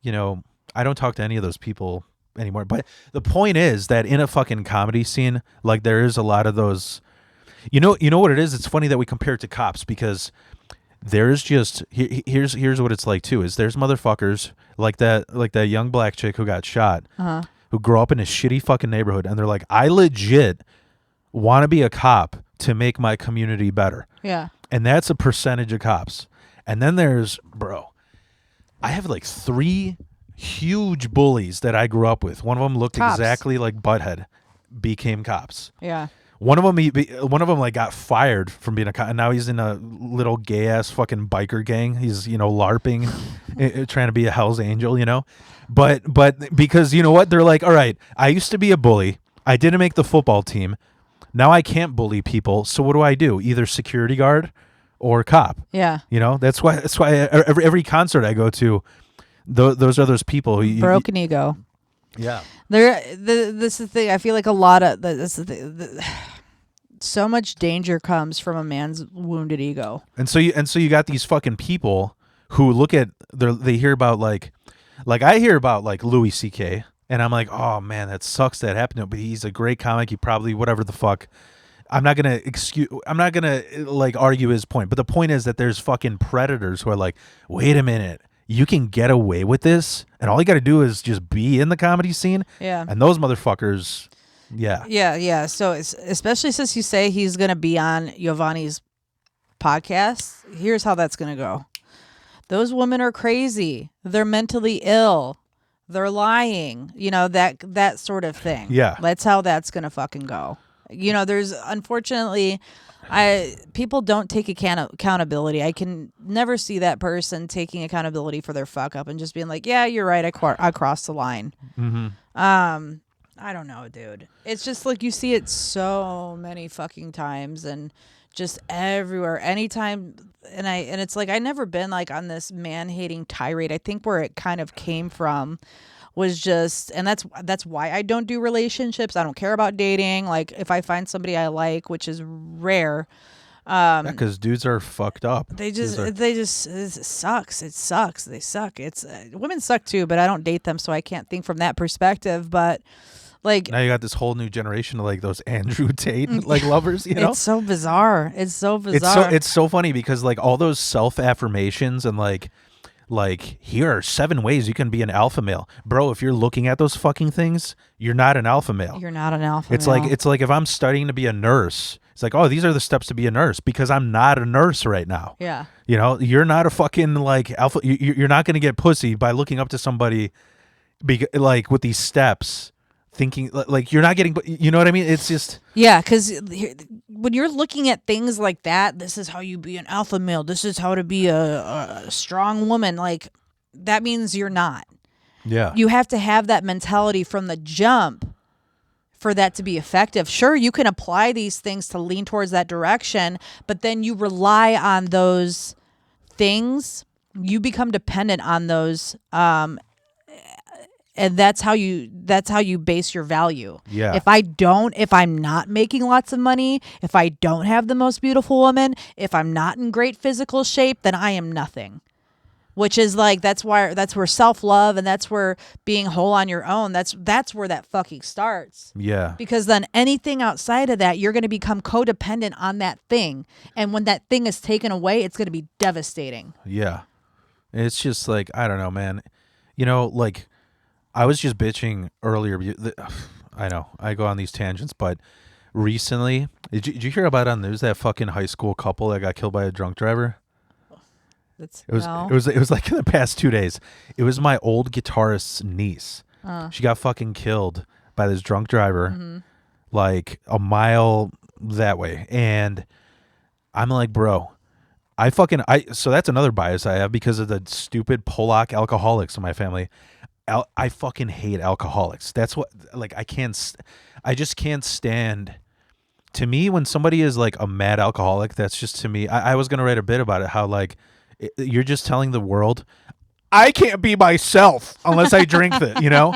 A: you know, I don't talk to any of those people anymore. But the point is that in a fucking comedy scene, like there is a lot of those. You know what it is. It's funny that we compare it to cops because there's just here's what it's like too. Is there's motherfuckers like that young black chick who got shot, who grew up in a shitty fucking neighborhood, and they're like, I legit want to be a cop to make my community better.
B: Yeah.
A: And that's a percentage of cops. And then there's, bro, I have like 3 huge bullies that I grew up with. One of them looked
B: Cops.
A: exactly like Butthead, became cops.
B: Yeah.
A: One of them like got fired from being a cop, and now he's in a little gay ass fucking biker gang. He's LARPing, trying to be a Hell's Angel, But because you know what, they're like, all right, I used to be a bully. I didn't make the football team. Now I can't bully people. So what do? Either security guard or cop.
B: Yeah.
A: That's why every concert I go to, those are those people who
B: broken ego.
A: Yeah.
B: This is the thing. I feel like a lot of this is so much danger comes from a man's wounded ego.
A: And so you got these fucking people who look at they hear about like I hear about like Louis C.K. and I'm like, oh man, that sucks that happened to him, but he's a great comic. He probably whatever the fuck. I'm not gonna like argue his point, but the point is that there's fucking predators who are like, wait a minute, you can get away with this, and all you got to do is just be in the comedy scene.
B: Yeah.
A: And those motherfuckers, yeah.
B: Yeah. So especially since you say he's gonna be on Giovanni's podcast, here's how that's gonna go. Those women are crazy. They're mentally ill. They're lying. That sort of thing.
A: Yeah.
B: That's how that's gonna fucking go. There's unfortunately, people don't take accountability. I can never see that person taking accountability for their fuck up and just being like, yeah, you're right. I crossed the line.
A: Mm-hmm.
B: I don't know, dude. It's just like you see it so many fucking times and just everywhere, anytime. And it's like I never been like on this man-hating tirade. I think where it kind of came from was just, and that's why I don't do relationships. I don't care about dating. Like if I find somebody I like, which is rare,
A: because dudes are fucked up.
B: it sucks. It sucks. They suck. It's women suck too, but I don't date them, so I can't think from that perspective. But like
A: now you got this whole new generation of like those Andrew Tate like lovers.
B: It's so bizarre. It's so bizarre.
A: It's so funny because like all those self affirmations and like here are 7 ways you can be an alpha male, bro. If you're looking at those fucking things, you're not an alpha male.
B: You're not an alpha
A: it's
B: male.
A: It's like if I'm studying to be a nurse, it's like, oh, these are the steps to be a nurse, because I'm not a nurse right now.
B: Yeah.
A: You're not a fucking like alpha. You're not going to get pussy by looking up to somebody like with these steps, thinking like you're not getting, you know what I mean? It's just,
B: yeah, because when you're looking at things like that, this is how you be an alpha male, this is how to be a strong woman, like that means you're not.
A: Yeah.
B: You have to have that mentality from the jump for that to be effective. Sure, you can apply these things to lean towards that direction, but then you rely on those things, you become dependent on those, and that's how you base your value.
A: Yeah.
B: If I'm not making lots of money, if I don't have the most beautiful woman, if I'm not in great physical shape, then I am nothing. Which is like that's where self-love and that's where being whole on your own, that's where that fucking starts.
A: Yeah.
B: Because then anything outside of that, you're going to become codependent on that thing. And when that thing is taken away, it's going to be devastating.
A: Yeah. It's just like, I don't know, man. Like I was just bitching earlier. I know I go on these tangents, but recently, did you hear about on the news that fucking high school couple that got killed by a drunk driver? It was like in the past 2 days. It was my old guitarist's niece. She got fucking killed by this drunk driver, like a mile that way. And I'm like, bro, so that's another bias I have because of the stupid Polak alcoholics in my family. I fucking hate alcoholics. That's what, like, I just can't stand. To me, when somebody is like a mad alcoholic, that's just, to me, I was going to write a bit about it, how like, you're just telling the world, I can't be myself unless I drink it, Yeah.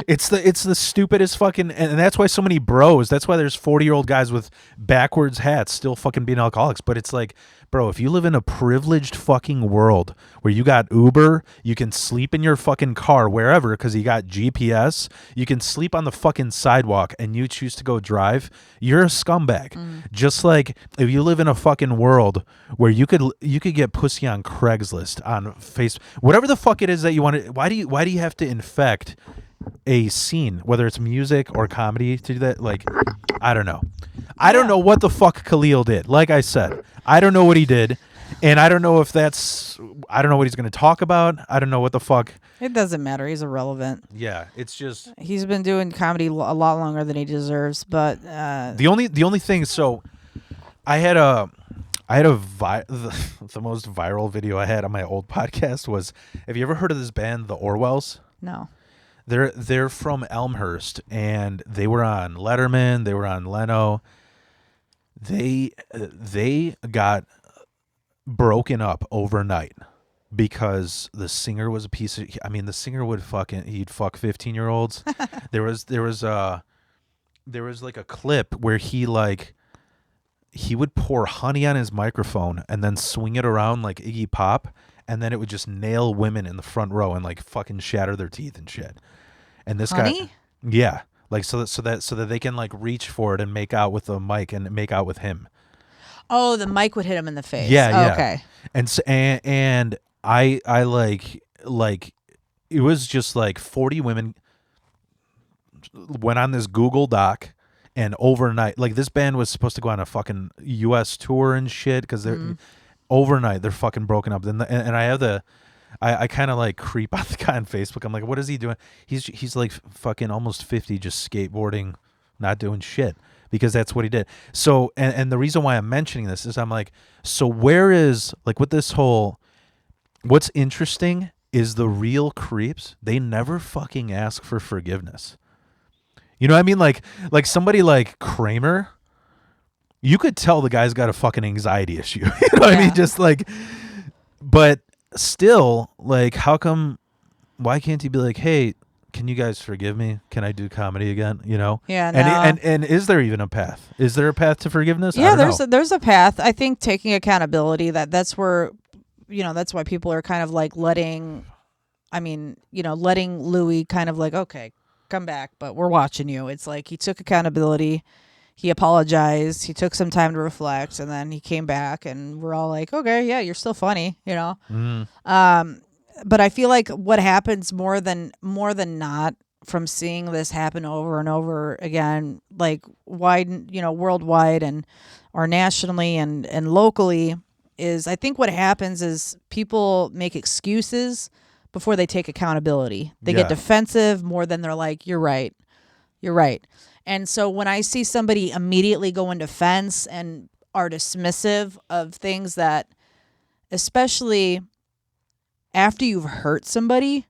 A: It's the stupidest fucking, and that's why so many bros, that's why there's 40-year-old guys with backwards hats still fucking being alcoholics. But it's like, Bro, if you live in a privileged fucking world where you got Uber, you can sleep in your fucking car wherever because you got GPS, you can sleep on the fucking sidewalk and you choose to go drive, you're a scumbag. Just like if you live in a fucking world where you could get pussy on Craigslist, on Facebook, whatever the fuck it is that you want to, why do you have to infect a scene, whether it's music or comedy, to do that? Like, I don't know. I don't know what the fuck Khalil did. Like I said, I don't know what he did, and I don't know if that's, I don't know what he's going to talk about. I don't know what the fuck.
B: It doesn't matter. He's irrelevant.
A: Yeah, it's just
B: He's been doing comedy a lot longer than he deserves. But
A: the only thing. So I had the most viral video I had on my old podcast was, have you ever heard of this band, the Orwells?
B: no.
A: They're from Elmhurst, and they were on Letterman. They were on Leno. They got broken up overnight because the singer was a piece of. I mean, the singer he'd fuck 15-year-olds. there was like a clip where he would pour honey on his microphone and then swing it around like Iggy Pop, and then it would just nail women in the front row and like fucking shatter their teeth and shit. And this
B: Honey?
A: guy, yeah, like so that they can like reach for it and make out with the mic and make out with him.
B: Oh, the mic would hit him in the face.
A: Yeah,
B: Oh,
A: yeah.
B: okay.
A: And I like it was just like 40 women went on this Google Doc, and overnight, like, this band was supposed to go on a fucking US tour and shit because they're overnight they're fucking broken up. And I have I kind of like creep on the guy on Facebook. I'm like, what is he doing? He's like fucking almost 50, just skateboarding, not doing shit, because that's what he did. So, and the reason why I'm mentioning this is I'm like, so where is, like, with this whole, what's interesting is the real creeps, they never fucking ask for forgiveness. You know what I mean? Like somebody like Kramer, you could tell the guy's got a fucking anxiety issue. You know what I mean? Just like, but still, like, why can't he be like, hey, can you guys forgive me? Can I do comedy again? You know?
B: Yeah. No.
A: And is there even a path? Is there a path to forgiveness?
B: Yeah,
A: I don't know.
B: there's a path. I think taking accountability, that's where, that's why people are kind of like letting Louis kind of like, okay, come back, but we're watching you. It's like he took accountability. He apologized. He took some time to reflect, and then he came back, and we're all like, okay, yeah, you're still funny, But I feel like what happens more than not from seeing this happen over and over again, like worldwide and or nationally and locally, is I think what happens is people make excuses before they take accountability. They get defensive more than they're like, you're right. And so when I see somebody immediately go into defense and are dismissive of things that, especially after you've hurt somebody,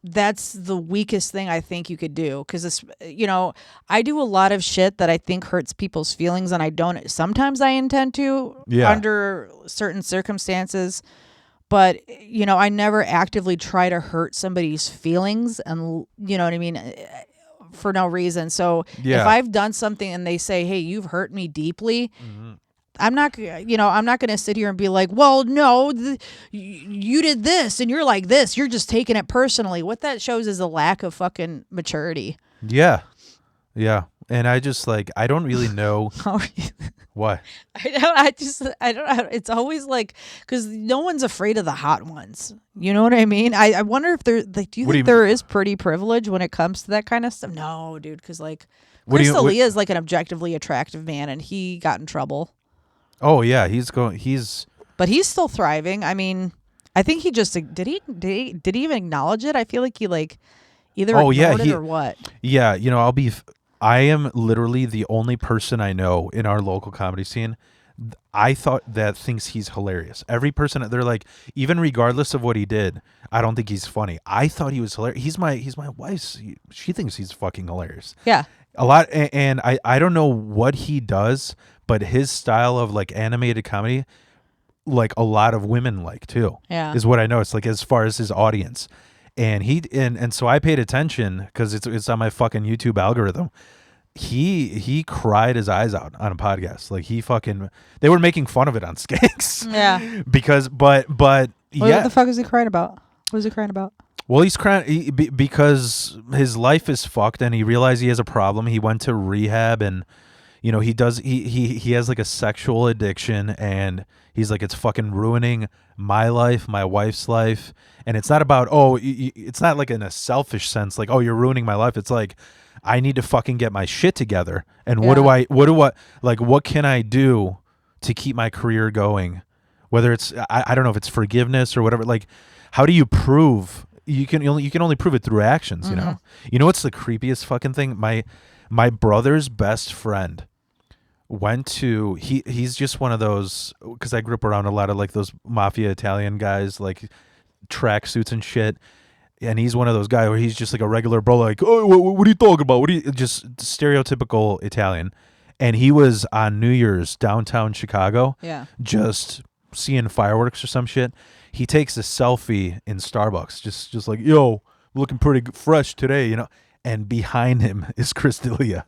B: that's the weakest thing I think you could do. Because, I do a lot of shit that I think hurts people's feelings, and sometimes I intend to under certain circumstances. But, I never actively try to hurt somebody's feelings, and you know what I mean, for no reason. So if I've done something and they say, hey, you've hurt me deeply, I'm not going to sit here and be like, well, no, you did this and you're like this. You're just taking it personally. What that shows is a lack of fucking maturity.
A: Yeah. Yeah. And I just I don't really know. What?
B: I don't know. It's always like, because no one's afraid of the hot ones. You know what I mean? I wonder if there, like, do you think there is pretty privilege when it comes to that kind of stuff? No, dude. Because Chris D'Elia is like an objectively attractive man, and he got in trouble.
A: Oh yeah,
B: but he's still thriving. I mean, I think he just did he even acknowledge it? I feel like he either ignored it or what.
A: Yeah, I am literally the only person I know in our local comedy scene, I thought, that thinks he's hilarious. Every person, they're like, even regardless of what he did, I don't think he's funny. I thought he was hilarious. He's my wife's. She thinks he's fucking hilarious.
B: Yeah.
A: A lot, and I don't know what he does, but his style of like animated comedy, like a lot of women like too.
B: Yeah.
A: Is what I know. It's like as far as his audience. And so I paid attention because it's on my fucking YouTube algorithm. he cried his eyes out on a podcast. Like he fucking they were making fun of it on Skanks.
B: Yeah.
A: Because
B: What
A: yeah.
B: the fuck is he crying about? What is he crying about?
A: Well, he's crying because his life is fucked and he realized he has a problem. He went to rehab and he has like a sexual addiction and he's like, it's fucking ruining my life, my wife's life. And it's not about, it's not like in a selfish sense, like, oh, you're ruining my life. It's like, I need to fucking get my shit together. And what can I do to keep my career going? Whether it's, I don't know if it's forgiveness or whatever. Like, how do you prove? You can only prove it through actions, you know? You know what's the creepiest fucking thing? My brother's best friend went to he's just one of those, because I grew up around a lot of like those mafia Italian guys, like track suits and shit, and he's one of those guys where he's just like a regular bro, like, oh, what are you talking about, just stereotypical Italian. And he was on New Year's downtown Chicago,
B: Yeah.
A: just seeing fireworks or some shit. He takes a selfie in Starbucks, just like, yo, looking pretty fresh today, you know. And behind him is Chris D'Elia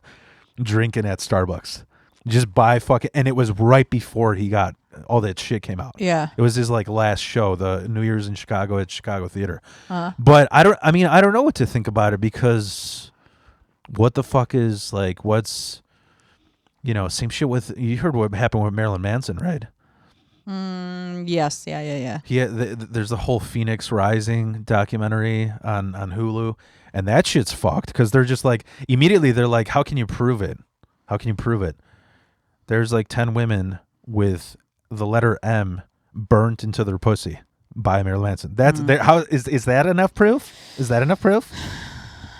A: drinking at Starbucks. Just by fucking, and it was right before he got all that shit came out.
B: Yeah.
A: It was his like last show, the New Year's in Chicago at Chicago Theater. But I don't know what to think about it, because what the fuck is like, what's, same shit with, you heard what happened with Marilyn Manson, right?
B: Yes. Yeah.
A: There's the whole Phoenix Rising documentary on Hulu, and that shit's fucked, because they're just like, immediately they're like, how can you prove it? How can you prove it? There's like 10 women with the letter M burnt into their pussy by Marilyn Manson. That's there. How is that enough proof? Is that enough proof?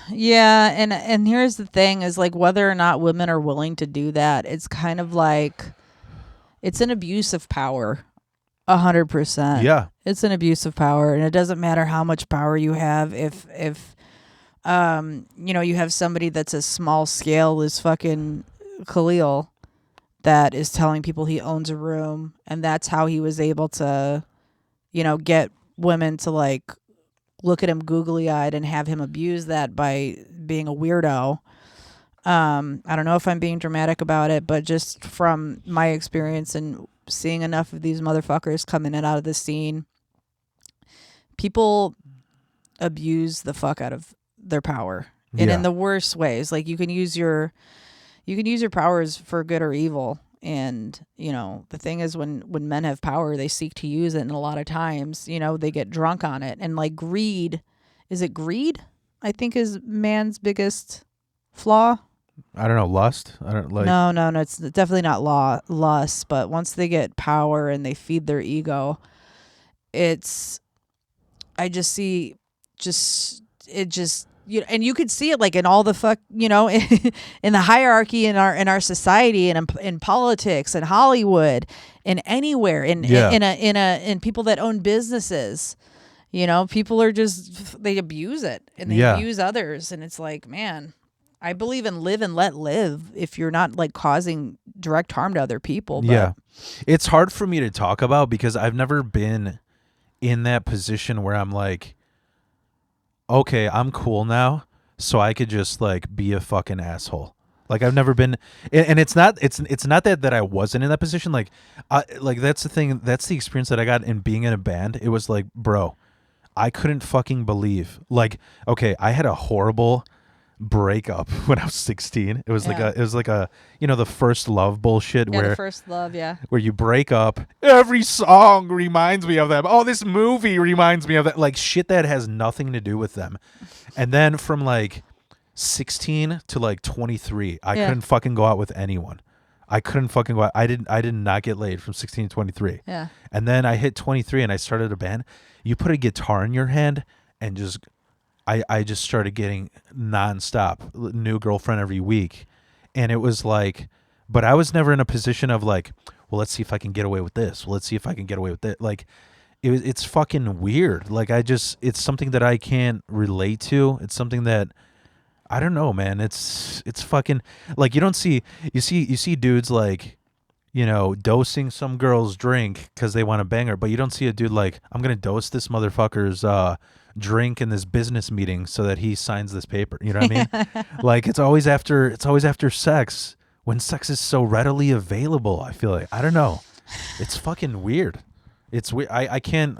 B: Yeah, and here's the thing is like whether or not women are willing to do that, it's kind of like it's an abuse of power. 100%.
A: Yeah.
B: It's an abuse of power, and it doesn't matter how much power you have if you have somebody that's as small scale as fucking Khalil that is telling people he owns a room, and that's how he was able to get women to like look at him googly-eyed and have him abuse that by being a weirdo. I don't know if I'm being dramatic about it, but just from my experience and seeing enough of these motherfuckers come in and out of the scene, people abuse the fuck out of their power, and in the worst ways. Like you can use your powers for good or evil. And, the thing is when men have power, they seek to use it. And a lot of times, they get drunk on it. And like greed, is it greed? I think is man's biggest flaw.
A: I don't know. Lust? I don't like.
B: No. It's definitely not lust. But once they get power and they feed their ego, I just see and you could see it like in all the fuck, in the hierarchy in our society and in politics and Hollywood and anywhere in people that own businesses, people are just, they abuse it and they abuse others. And it's like, man, I believe in live and let live if you're not like causing direct harm to other people. But.
A: Yeah. It's hard for me to talk about because I've never been in that position where I'm like, okay, I'm cool now, so I could just like be a fucking asshole. Like I've never been, and it's not that I wasn't in that position. Like that's the thing. That's the experience that I got in being in a band. It was like, bro, I couldn't fucking believe. Like, okay, I had a horrible breakup when I was 16. It was like a the first love bullshit where
B: the first love,
A: where you break up. Every song reminds me of them. Oh, this movie reminds me of that. Like shit that has nothing to do with them. And then from like 16 to like 23, I couldn't fucking go out with anyone. I couldn't fucking go out. I did not get laid from 16 to 23.
B: Yeah.
A: And then I hit 23 and I started a band. You put a guitar in your hand and just I just started getting nonstop new girlfriend every week. And it was like, but I was never in a position of like, well, let's see if I can get away with this. Well, let's see if I can get away with that. Like it's fucking weird. Like it's something that I can't relate to. It's something that I don't know, man. It's fucking like you see dudes like, dosing some girl's drink because they want to bang her, but you don't see a dude like, I'm gonna dose this motherfucker's drink in this business meeting so that he signs this paper. You know what I mean? Like it's always after sex when sex is so readily available. I feel like I don't know. It's fucking weird. It's weird. I can't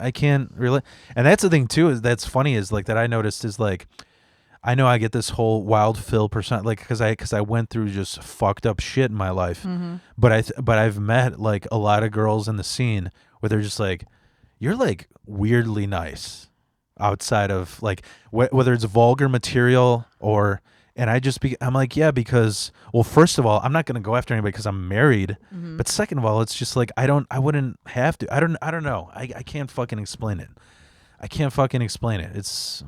A: really. And that's the thing too. Is that's funny is like that I noticed is like I know I get this whole wild Phil percent like because I went through just fucked up shit in my life, but I've met like a lot of girls in the scene where they're just like, you're like weirdly nice outside of like whether it's vulgar material or and I'm like yeah because well first of all I'm not gonna go after anybody because I'm married, but second of all it's just like I wouldn't have to I don't know I can't fucking explain it. I can't fucking explain it. It's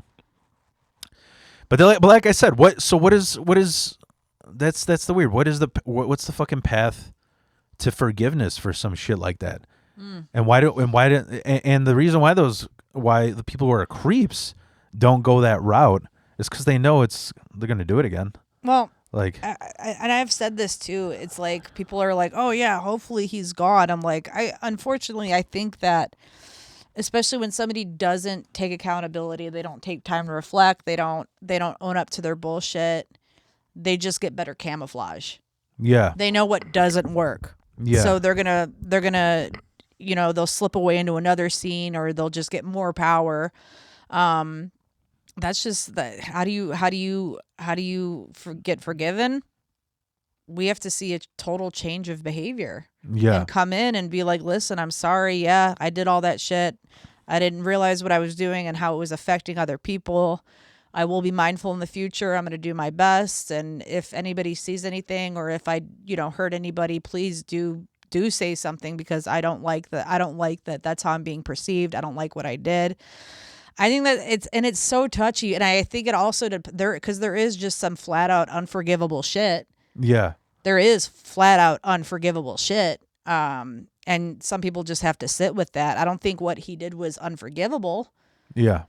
A: but like I said, what is that's the weird. What's the fucking path to forgiveness for some shit like that? And and the reason why the people who are creeps don't go that route is because they know they're gonna do it again.
B: Well,
A: Like
B: and I've said this too. It's like people are like, "Oh yeah, hopefully he's gone." I'm like, unfortunately I think that especially when somebody doesn't take accountability, they don't take time to reflect, they don't own up to their bullshit. They just get better camouflage.
A: yeah,
B: They know what doesn't work.
A: yeah,
B: So they're going to they'll slip away into another scene or they'll just get more power. That's just that. How do you get forgiven? We have to see a total change of behavior.
A: yeah,
B: And come in and be like, listen, I'm sorry. Yeah, I did all that shit. I didn't realize what I was doing and how it was affecting other people. I will be mindful in the future. I'm going to do my best. And if anybody sees anything or if I, hurt anybody, please do say something because I don't like that that's how I'm being perceived. I don't like what I did. I think that it's so touchy. And I think it also because there is just some flat out unforgivable shit.
A: yeah,
B: There is flat out unforgivable shit. And some people just have to sit with that. I don't think what he did was unforgivable.
A: yeah,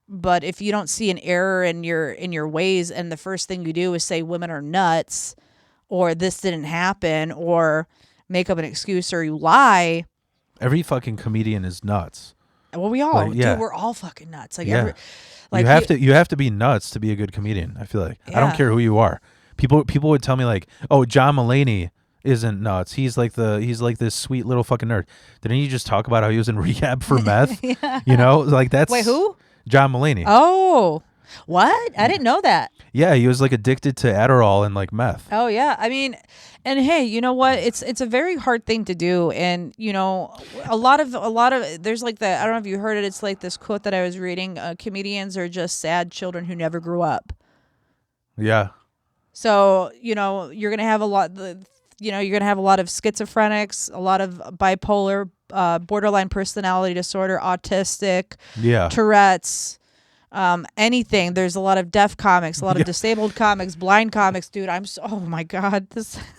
B: But if you don't see an error in your ways and the first thing you do is say women are nuts or this didn't happen or make up an excuse or you lie.
A: every fucking comedian is nuts.
B: Well, we all,
A: yeah.
B: dude, we're all fucking nuts. Like,
A: Yeah.
B: like
A: you have to be nuts to be a good comedian. I feel like I don't
B: Yeah.
A: care who you are. People would tell me like, "Oh, John Mulaney isn't nuts. He's like this sweet little fucking nerd." Didn't you just talk about how he was in rehab for meth?
B: Yeah.
A: You know, like that's
B: Wait, who?
A: John Mulaney.
B: Oh, what? I didn't know that.
A: Yeah, he was like addicted to Adderall and like meth.
B: Oh yeah, I mean, and hey, you know what? It's a very hard thing to do, and a lot of there's like the I don't know if you heard it. It's like this quote that I was reading: comedians are just sad children who never grew up.
A: Yeah.
B: So you're gonna have a lot. You're gonna have a lot of schizophrenics, a lot of bipolar, borderline personality disorder, autistic,
A: Yeah.
B: Tourette's. Anything. There's a lot of deaf comics, a lot of
A: Yeah.
B: disabled comics, blind comics, dude. Oh my god,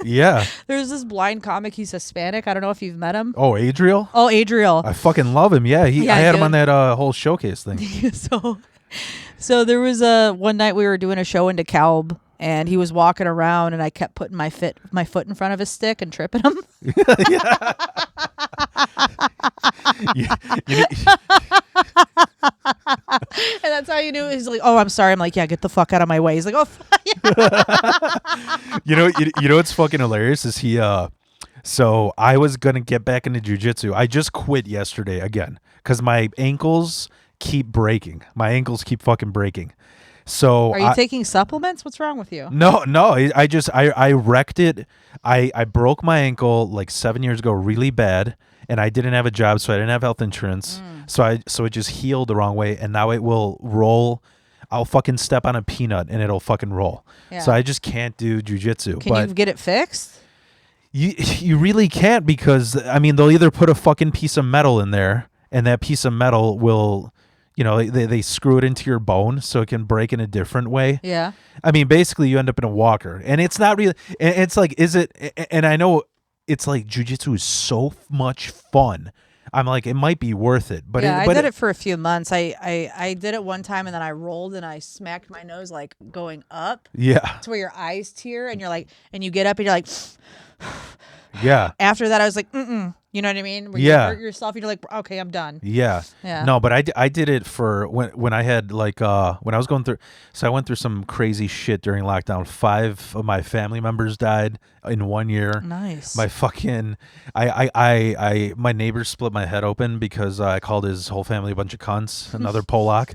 A: Yeah.
B: there's this blind comic. He's Hispanic. I don't know if you've met him.
A: Oh, Adriel?
B: Oh, Adriel.
A: I fucking love him. Yeah,
B: Yeah,
A: I had him
B: dude.
A: on that whole showcase thing.
B: so there was one night we were doing a show in DeKalb, and he was walking around, and I kept putting my foot in front of his stick and tripping him.
A: You-
B: And that's how you knew. He's like, "Oh, I'm sorry." I'm like, "Yeah, get the fuck out of my way." He's like, "Oh,
A: you know what's fucking hilarious is he so I was gonna get back into jujitsu. I just quit yesterday again because my ankles keep breaking. My ankles keep fucking breaking. So
B: are you taking supplements? What's wrong with you?"
A: no, I wrecked it. I broke my ankle like 7 years ago really bad, and I didn't have a job, so I didn't have health insurance. So it just healed the wrong way, and now it will roll. I'll fucking step on a peanut and it'll fucking roll.
B: Yeah.
A: So I just can't do jujitsu.
B: Can you get it fixed?
A: You really can't because I mean they'll either put a fucking piece of metal in there, and that piece of metal will, they screw it into your bone so it can break in a different way.
B: Yeah.
A: I mean, basically, you end up in a walker, and it's not really. And it's like, is it? And I know it's like jujitsu is so much fun. I'm like, it might be worth it, but
B: yeah, I did it for a few months. I did it one time, and then I rolled and I smacked my nose like going up
A: Yeah,
B: to where your eyes tear, and you're like, and you get up and you're like.
A: yeah,
B: After that, I was like, You know what I mean? Where you
A: Yeah.
B: hurt yourself and you're like, okay, I'm done.
A: Yeah.
B: Yeah.
A: No, but I did it for when I had like when I was going through, so I went through some crazy shit during lockdown. 5 of my family members died in 1 year.
B: Nice.
A: My fucking my neighbor split my head open because I called his whole family a bunch of cunts, another Polak.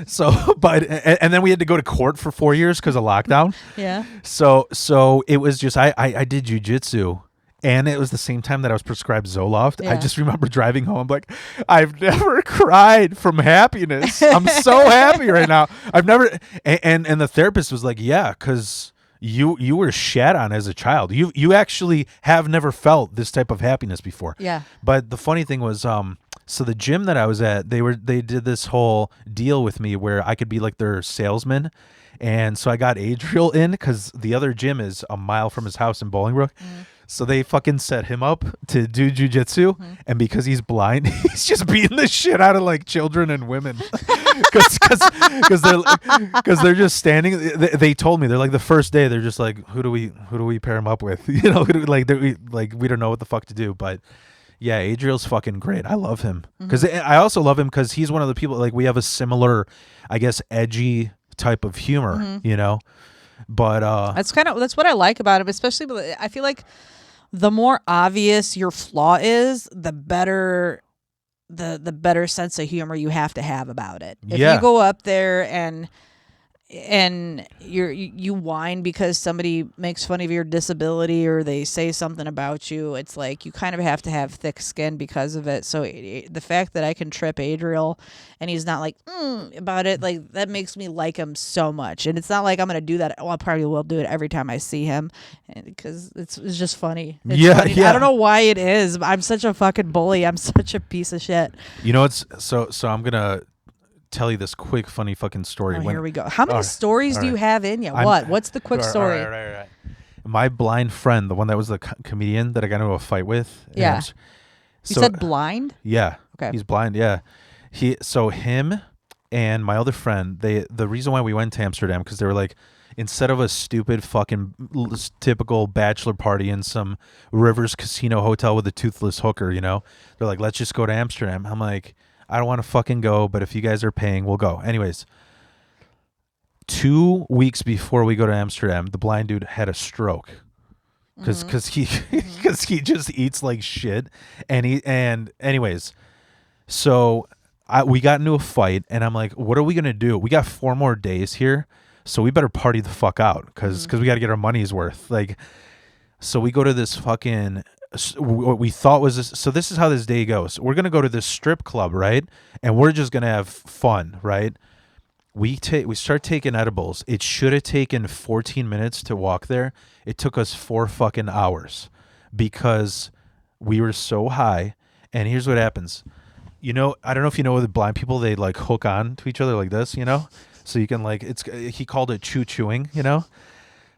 A: So but and then we had to go to court for 4 years because of lockdown.
B: Yeah.
A: So it was just I did jujitsu. And it was the same time that I was prescribed Zoloft. I
B: Yeah.
A: just remember driving home like, I've never cried from happiness. I'm so happy right now. I've never, and the therapist was like, yeah, because you were shat on as a child. You actually have never felt this type of happiness before.
B: Yeah.
A: But the funny thing was, so the gym that I was at, they did this whole deal with me where I could be like their salesman. And so I got Adriel in because the other gym is a mile from his house in Bolingbrook. So they fucking set him up to do jujitsu, and because he's blind, he's just beating the shit out of like children and women, because they're just standing. They told me they're like the first day they're just like, who do we pair him up with? You know, we don't know what the fuck to do. But yeah, Adriel's fucking great. I love him because I also love him because he's one of the people like we have a similar, I guess, edgy type of humor. You know, but
B: That's what I like about him, especially I feel like the more obvious your flaw is, the better the better sense of humor you have to have about it. If
A: Yeah.
B: you go up there and you whine because somebody makes fun of your disability or they say something about you, it's like you kind of have to have thick skin because of it. So the fact that I can trip Adriel and he's not like about it, like that makes me like him so much. And it's not like I'm gonna do that. Well, I probably will do it every time I see him because it's just funny. It's
A: Yeah,
B: funny.
A: yeah.
B: I don't know why it is. I'm such a fucking bully. I'm such a piece of shit.
A: you know it's so I'm gonna tell you this quick funny fucking story.
B: Oh,
A: When-
B: here we go. How many
A: All right,
B: story do you
A: right.
B: have in you?
A: I'm-
B: What's the quick
A: all right,
B: story?
A: all right. My blind friend, the one that was the comedian that I got into a fight with.
B: Yeah.
A: and
B: You
A: so-
B: said blind?
A: Yeah.
B: Okay.
A: He's blind. Yeah. Him and my other friend, the reason why we went to Amsterdam because they were like, instead of a stupid fucking typical bachelor party in some Rivers Casino hotel with a toothless hooker, you know, they're like, let's just go to Amsterdam. I'm like, I don't want to fucking go, but if you guys are paying, we'll go. Anyways, 2 weeks before we go to Amsterdam, the blind dude had a stroke because he he just eats like shit, and anyways, so we got into a fight, and I'm like, what are we gonna do? We got 4 more days here, so we better party the fuck out because we got to get our money's worth. Like, so we go to this fucking what we thought was this. So this is how this day goes. We're gonna go to this strip club, right? And we're just gonna have fun, right? We start taking edibles. It should have taken 14 minutes to walk there. It took us 4 fucking hours because we were so high. And here's what happens. You know, I don't know if you know with blind people, they like hook on to each other like this, you know? So you can like, he called it chewing, you know?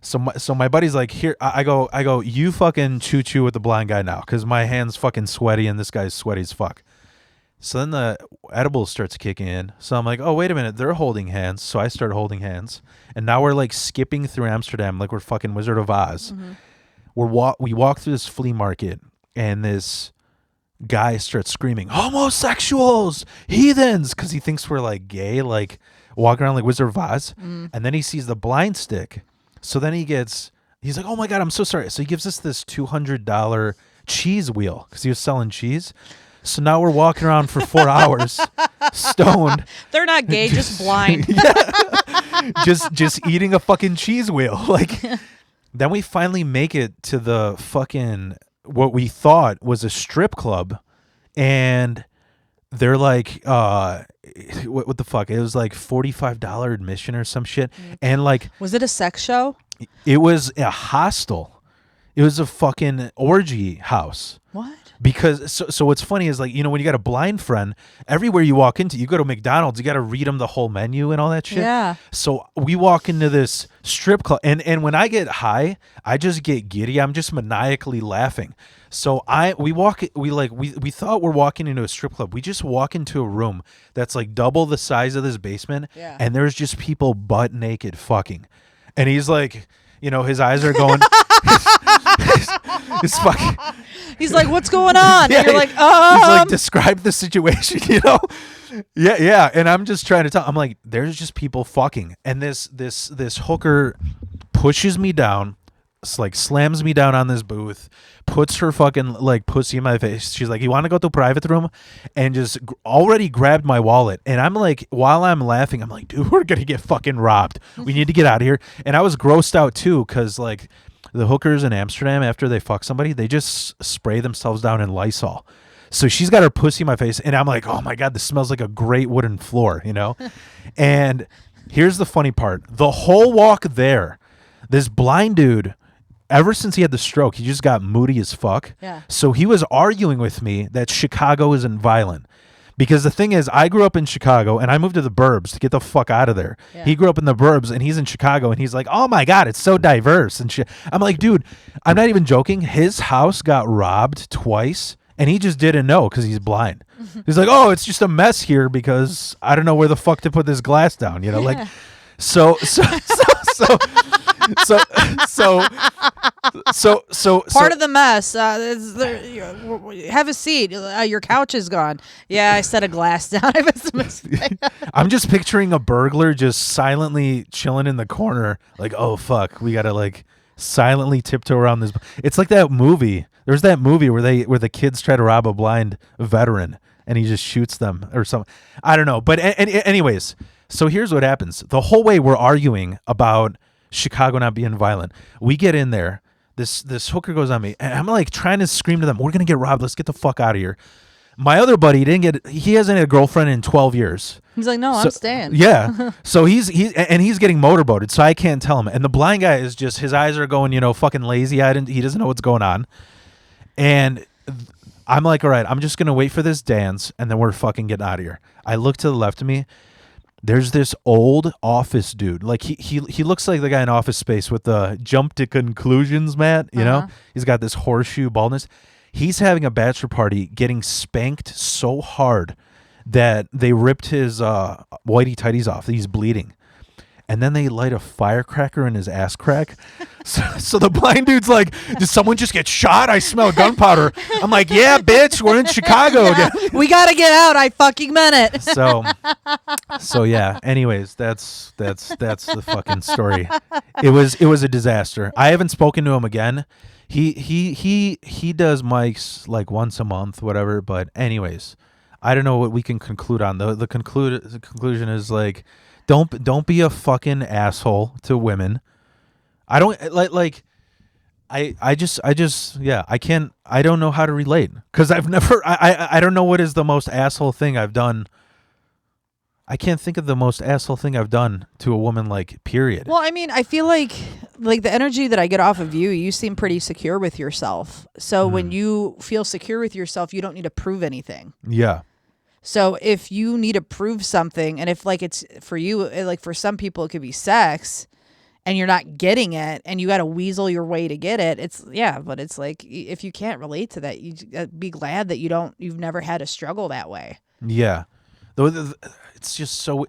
A: So my buddy's like, here, I go, you fucking chew with the blind guy now, because my hand's fucking sweaty and this guy's sweaty as fuck. So then the edibles starts kicking in. So I'm like, oh, wait a minute, they're holding hands. So I start holding hands. And now we're like skipping through Amsterdam like we're fucking Wizard of Oz. We walk through this flea market and this guy starts screaming, homosexuals, heathens, because he thinks we're like gay, like walking around like Wizard of Oz. And then he sees the blind stick. So then he's like, oh my God, I'm so sorry. So he gives us this $200 cheese wheel because he was selling cheese. So now we're walking around for 4 hours, stoned.
B: They're not gay, just blind.
A: just eating a fucking cheese wheel. Like, then we finally make it to the fucking what we thought was a strip club, and they're like, what the fuck? It was like $45 admission or some shit, and like,
B: Was it a sex show?
A: it was a hostel. It was a fucking orgy house.
B: What?
A: Because so what's funny is, like, you know, when you got a blind friend, everywhere you walk into, you go to McDonald's, you got to read them the whole menu and all that shit.
B: Yeah.
A: So we walk into this strip club, and when I get high, I just get giddy. I'm just maniacally laughing. So we thought we're walking into a strip club. We just walk into a room that's like double the size of this basement,
B: Yeah.
A: and there's just people butt naked fucking. And he's like, his eyes are going. His fucking.
B: He's like, "What's going on?"
A: Yeah,
B: and you're like,
A: he's like,
B: "Um."
A: describe the situation, Yeah. And I'm just trying to tell. I'm like, there's just people fucking, and this hooker pushes me down, like slams me down on this booth, puts her fucking like pussy in my face. She's like, "You want to go to private room?" And just already grabbed my wallet. And I'm like, while I'm laughing, I'm like, dude, we're gonna get fucking robbed. We need to get out of here. And I was grossed out too, because like the hookers in Amsterdam, after they fuck somebody, they just spray themselves down in Lysol. So she's got her pussy in my face, and I'm like, oh my God, this smells like a great wooden floor, And here's the funny part. The whole walk there, this blind dude, ever since he had the stroke, he just got moody as fuck.
B: Yeah.
A: So he was arguing with me that Chicago isn't violent. Because the thing is, I grew up in Chicago, and I moved to the burbs to get the fuck out of there.
B: Yeah.
A: He grew up in the burbs, and he's in Chicago, and he's like, oh my God, it's so diverse and shit. I'm like, dude, I'm not even joking. His house got robbed twice, and he just didn't know because he's blind. He's like, oh, it's just a mess here because I don't know where the fuck to put this glass down, like, so
B: Part of the mess. Have a seat. Your couch is gone. Yeah, I set a glass down. I made a mistake.
A: I'm just picturing a burglar just silently chilling in the corner, like, oh fuck, we gotta like silently tiptoe around this. It's like that movie. There's that movie where the kids try to rob a blind veteran and he just shoots them or something. I don't know, but anyways, so here's what happens. The whole way we're arguing about Chicago not being violent. We get in there. This hooker goes on me, and I'm like trying to scream to them, "We're gonna get robbed. Let's get the fuck out of here." My other buddy he hasn't had a girlfriend in 12 years.
B: He's like, "No, I'm staying."
A: Yeah. So he's getting motorboated, so I can't tell him. And the blind guy is just, his eyes are going, fucking lazy eyed, and he doesn't know what's going on. And I'm like, all right, I'm just gonna wait for this dance, and then we're fucking getting out of here. I look to the left of me. There's this old office dude. Like he looks like the guy in Office Space with the jump to conclusions, Matt. He's got this horseshoe baldness. He's having a bachelor party, getting spanked so hard that they ripped his whitey tighties off. He's bleeding. And then they light a firecracker in his ass crack. So the blind dude's like, did someone just get shot? I smell gunpowder. I'm like, yeah, bitch, we're in Chicago again.
B: We gotta get out. I fucking meant it.
A: So yeah. Anyways, that's the fucking story. It was a disaster. I haven't spoken to him again. He does mics like once a month, whatever. But anyways, I don't know what we can conclude on. The conclusion is like, don't be a fucking asshole to women. I don't I don't know how to relate, because I don't know what is the most asshole thing I've done. I can't think of the most asshole thing I've done to a woman, like, period.
B: Well, I mean, I feel like the energy that I get off of you seem pretty secure with yourself. So when you feel secure with yourself, you don't need to prove anything.
A: Yeah.
B: So if you need to prove something, and if like it's for you, like for some people it could be sex, and you're not getting it, and you got to weasel your way to get it. But it's like, if you can't relate to that, you be glad that you've never had to struggle that way.
A: Yeah. It's just so.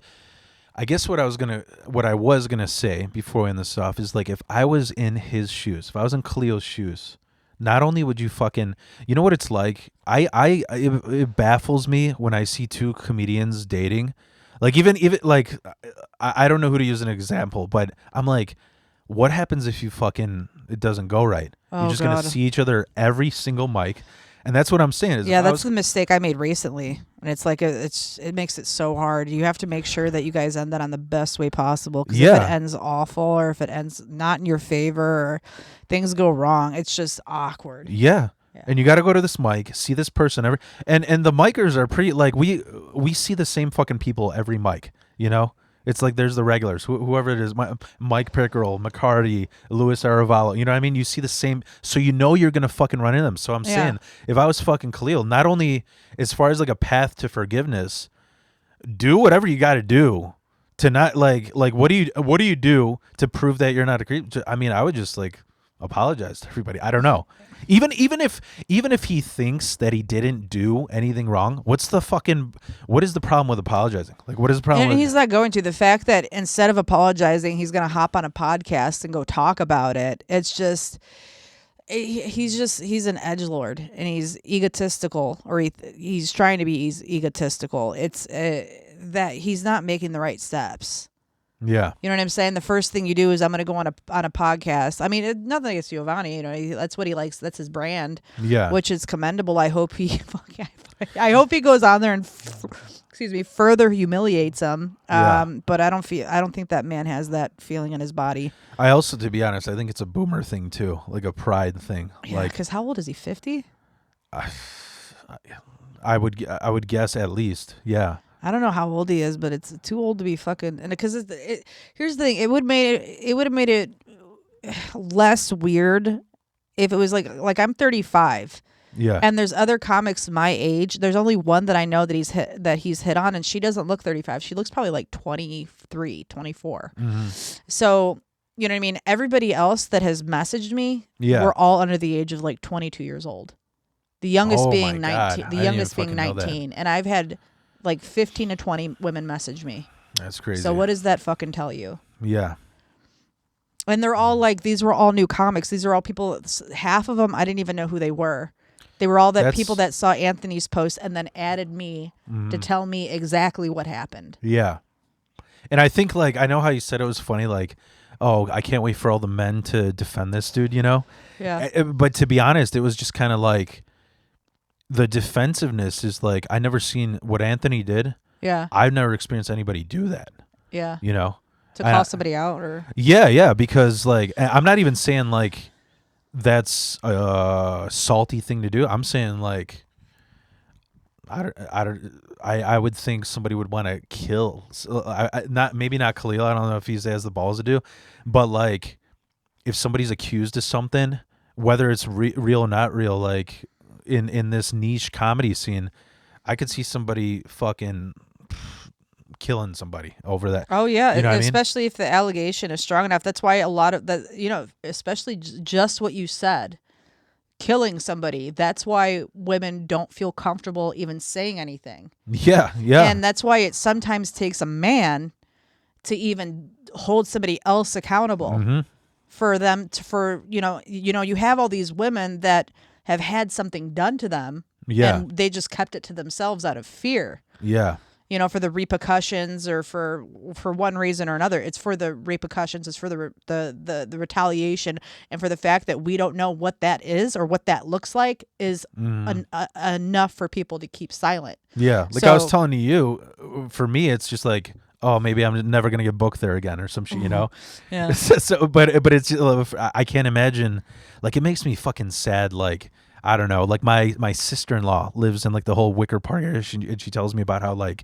A: I guess what I was gonna say before we end this off is, like, if I was in his shoes, if I was in Khalil's shoes, not only would you fucking, you know what it's like? It baffles me when I see two comedians dating. Like, even like, I don't know who to use an example, but I'm like, what happens if it doesn't go right? You're just gonna see each other every single mic, and that's what I'm saying.
B: That's the mistake I made recently, and it's like it makes it so hard. You have to make sure that you guys end that on the best way possible. Because if it ends awful, or if it ends not in your favor, or things go wrong, it's just awkward.
A: Yeah. And you got to go to this mic, see this person and the micers are pretty, like, we see the same fucking people every mic, It's like there's the regulars, whoever it is, Mike Pickerel, McCarty, Louis Aravallo, you know what I mean? You see the same, so you're going to fucking run into them. So I'm saying, if I was fucking Khalil, not only as far as like a path to forgiveness, do whatever you got to do to not like what do you do to prove that you're not a creep? I mean, I would just like, apologize to everybody. I don't know. Even if he thinks that he didn't do anything wrong, what is the problem with apologizing? Like, what is the problem
B: And
A: with
B: he's not going to. The fact that instead of apologizing, he's going to hop on a podcast and go talk about it. It's just he's an edgelord and he's egotistical, or he's trying to be egotistical. It's that he's not making the right steps.
A: Yeah.
B: You know what I'm saying? The first thing you do is I'm going to go on a podcast. I mean, nothing against Giovanni. You know, that's what he likes. That's his brand.
A: Yeah.
B: Which is commendable. I hope he goes on there and further humiliates him. But I don't think that man has that feeling in his body.
A: I also, to be honest, I think it's a boomer thing too, like a pride thing.
B: Yeah, because how old is he? 50?
A: I would guess at least. Yeah.
B: I don't know how old he is, but it's too old to be fucking. And because here's the thing, it would have made it less weird if it was like I'm 35.
A: Yeah.
B: And there's other comics my age. There's only one that I know that he's hit on, and she doesn't look 35. She looks probably like 23, 24.
A: Mm-hmm.
B: So, you know what I mean? Everybody else that has messaged me, we're all under the age of like 22 years old. The youngest being 19. The youngest being 19, and I've had like 15 to 20 women message me.
A: That's crazy.
B: So what does that fucking tell you?
A: Yeah.
B: And they're all like, these were all new comics. These are all people, half of them I didn't even know who they were. They were all people that saw Anthony's post and then added me to tell me exactly what happened.
A: Yeah. And I think, like, I know how you said it was funny, like, oh, I can't wait for all the men to defend this dude, you know?
B: Yeah.
A: But to be honest, it was just kind of like, the defensive-ness is like, I never seen what Anthony did.
B: Yeah.
A: I've never experienced anybody do that.
B: Yeah.
A: You know?
B: To call somebody out or...
A: Yeah, because, like, I'm not even saying, like, that's a salty thing to do. I'm saying, like, I would think somebody would want to kill. Maybe not Khalil. I don't know if he has the balls to do. But, like, if somebody's accused of something, whether it's real or not real, like... In this niche comedy scene, I could see somebody fucking killing somebody over that.
B: Oh yeah,
A: you know
B: especially if the allegation is strong enough. That's why a lot of that, you know, especially just what you said, killing somebody. That's why women don't feel comfortable even saying anything.
A: Yeah.
B: And that's why it sometimes takes a man to even hold somebody else accountable for them you have all these women that have had something done to them, and they just kept it to themselves out of fear.
A: Yeah.
B: You know, for the repercussions or for one reason or another. It's for the repercussions. It's for the retaliation, and for the fact that we don't know what that is or what that looks like is enough for people to keep silent.
A: Yeah. Like I was telling you, for me, it's just like, oh, maybe I'm never going to get booked there again or some shit, you know?
B: Yeah.
A: But it's, I can't imagine, like, it makes me fucking sad. Like, I don't know, like my sister-in-law lives in like the whole Wicker Park area. And she tells me about how, like,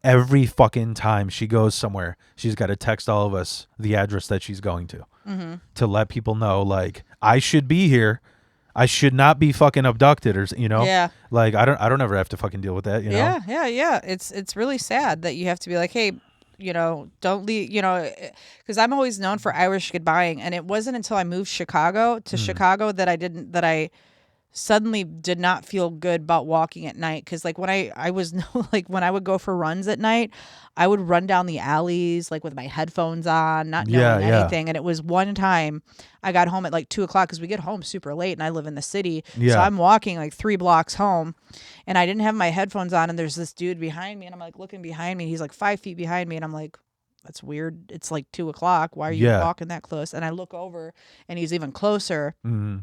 A: every fucking time she goes somewhere, she's got to text all of us the address that she's going to let people know, like, I should be here. I should not be fucking abducted, or, you know?
B: Yeah.
A: Like, I don't ever have to fucking deal with that, you know?
B: Yeah. It's really sad that you have to be like, hey, you know, don't leave, you know, because I'm always known for Irish goodbying. And it wasn't until I moved Chicago that I suddenly did not feel good about walking at night. Because, like, when I was like, when I would go for runs at night, I would run down the alleys like with my headphones on, not knowing anything. And it was one time I got home at like 2:00 because we get home super late and I live in the city. So I'm walking like 3 blocks home and I didn't have my headphones on, and there's this dude behind me, and I'm like looking behind me, and he's like 5 feet behind me, and I'm like, that's weird. It's like 2:00. Why are you walking that close? And I look over and he's even closer.
A: Mm-hmm.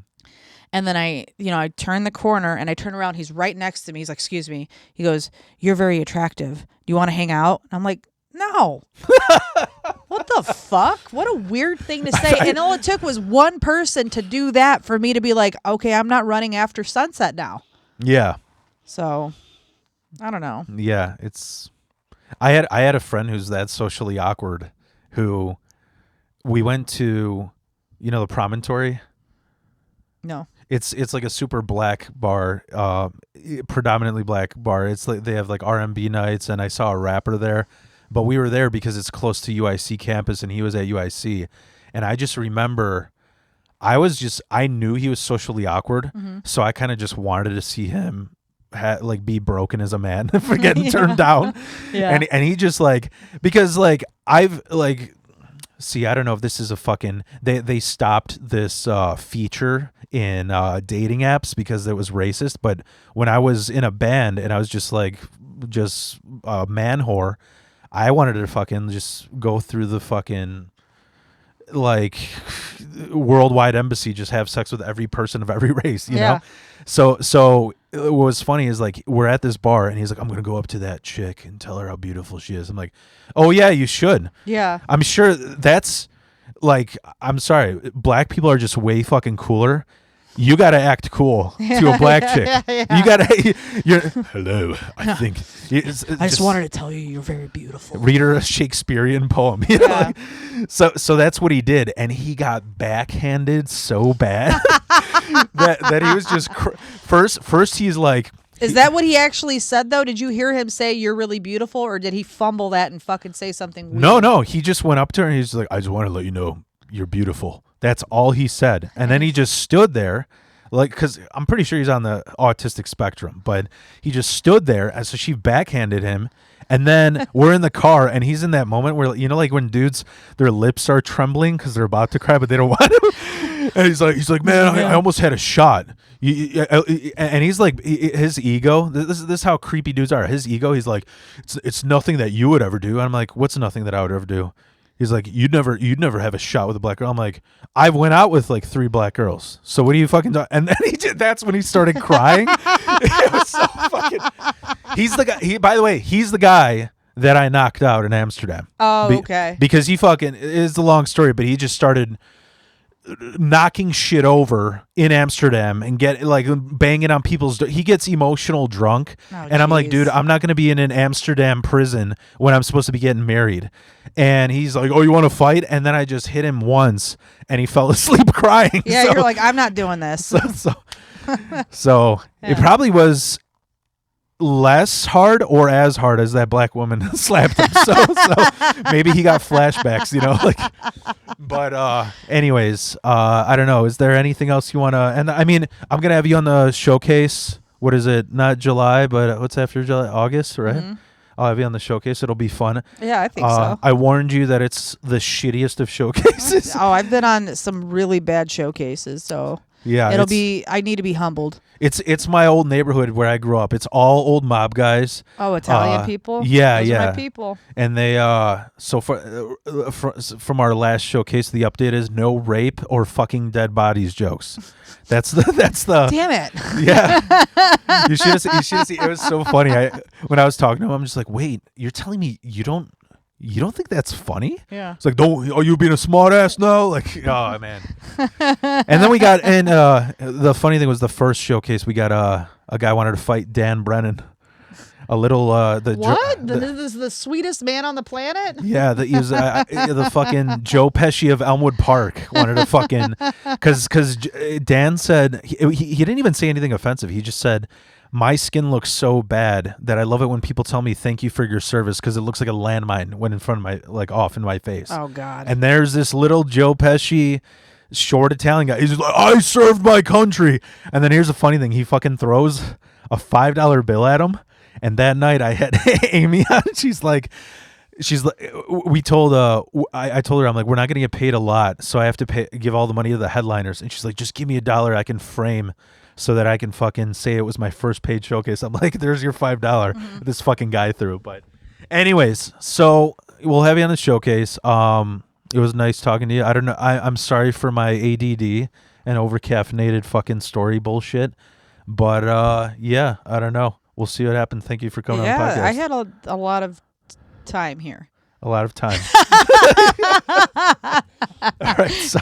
B: And then I turn the corner and I turn around. He's right next to me. He's like, excuse me. He goes, you're very attractive. Do you want to hang out? And I'm like, no. What the fuck? What a weird thing to say. And all it took was one person to do that for me to be like, okay, I'm not running after sunset now.
A: Yeah.
B: So, I don't know.
A: Yeah, I had a friend who's that socially awkward, who we went to, you know, the Promontory.
B: No.
A: It's like a super black bar, predominantly black bar. It's like they have like R&B nights, and I saw a rapper there, but we were there because it's close to UIC campus, and he was at UIC, and I just remember I knew he was socially awkward,
B: Mm-hmm.
A: so I kind of just wanted to see him like be broken as a man for getting turned down.
B: Yeah.
A: And he just like, because like I've like, see, I don't know if this is a fucking, they stopped this feature in dating apps because it was racist, but when I was in a band and I was just like a man whore, I wanted to fucking just go through the fucking like worldwide embassy, just have sex with every person of every race, you know. So what was funny is like we're at this bar and he's like, I'm gonna go up to that chick and tell her how beautiful she is. I'm like, oh yeah, you should.
B: Yeah.
A: I'm sure that's like, I'm sorry, black people are just way fucking cooler. You got to act cool to a black chick.
B: Yeah.
A: You got to, you're, hello, I think.
B: I just wanted to tell you you're very beautiful.
A: Read her a Shakespearean poem. You know?
B: Yeah.
A: So that's what he did. And he got backhanded so bad that he was just, first he's like,
B: Is that what he actually said, though? Did you hear him say you're really beautiful, or did he fumble that and fucking say something weird?
A: No. He just went up to her and he's like, I just want to let you know you're beautiful. That's all he said. And then he just stood there, like, because I'm pretty sure he's on the autistic spectrum, but he just stood there. And so she backhanded him. And then we're in the car and he's in that moment where, you know, like when dudes, their lips are trembling because they're about to cry, but they don't want to. And he's like, man, I almost had a shot. And he's like, his ego, this is how creepy dudes are. His ego, he's like, it's nothing that you would ever do. And I'm like, what's nothing that I would ever do? He's like, you'd never have a shot with a black girl. I'm like, I went out with like 3 black girls. So what do you fucking do? And then that's when he started crying. It was so fucking. He's the guy. By the way, he's the guy that I knocked out in Amsterdam.
B: Oh, okay.
A: Because he fucking, it is the long story, but he just started knocking shit over in Amsterdam and get like banging on people's he gets emotional drunk. And I'm like, dude, I'm not going to be in an Amsterdam prison when I'm supposed to be getting married. And he's like, oh, you want to fight? And then I just hit him once and he fell asleep crying.
B: Yeah,
A: so,
B: you're like, I'm not doing this.
A: So it probably was less hard or as hard as that black woman slapped him. So maybe he got flashbacks, you know, like, but anyways, I don't know. Is there anything else you want to, and I mean, I'm going to have you on the showcase. What is it? Not July, but what's after July? August, right? Mm-hmm. I'll have you on the showcase. It'll be fun.
B: Yeah, I think so.
A: I warned you that it's the shittiest of showcases.
B: Oh, I've been on some really bad showcases, so
A: yeah,
B: I need to be humbled.
A: It's my old neighborhood where I grew up. It's all old mob guys.
B: Oh, Italian people?
A: Yeah,
B: Those
A: yeah.
B: are my people.
A: And they so from our last showcase, the update is no rape or fucking dead bodies jokes. That's the
B: Damn it.
A: Yeah. You should have seen it was so funny. When I was talking to him, I'm just like, "Wait, you're telling me you don't think that's funny?"
B: Yeah.
A: It's like, are you being a smart ass now? Like, oh man. And then we got, and the funny thing was the first showcase, we got a guy wanted to fight Dan Brennan. A little
B: what? This is the sweetest man on the planet?
A: Yeah, he was the fucking Joe Pesci of Elmwood Park wanted to fucking, because Dan said he didn't even say anything offensive. He just said, my skin looks so bad that I love it when people tell me thank you for your service because it looks like a landmine went in front of my, like, off in my face.
B: Oh God.
A: And there's this little Joe Pesci short Italian guy. He's just like, I served my country. And then here's the funny thing. He fucking throws a $5 bill at him. And that night I had Amy on. She's like, we told, I told her, I'm like, we're not going to get paid a lot. So I have to give all the money to the headliners. And she's like, just give me $1 I can frame so that I can fucking say it was my first paid showcase. I'm like, there's your $5 this fucking guy threw. But anyways, so we'll have you on the showcase. It was nice talking to you. I don't know. I'm sorry for my ADD and over caffeinated fucking story bullshit. But yeah, I don't know. We'll see what happens. Thank you for coming on the podcast.
B: Yeah, I had a lot of time here.
A: A lot of time. All right. So.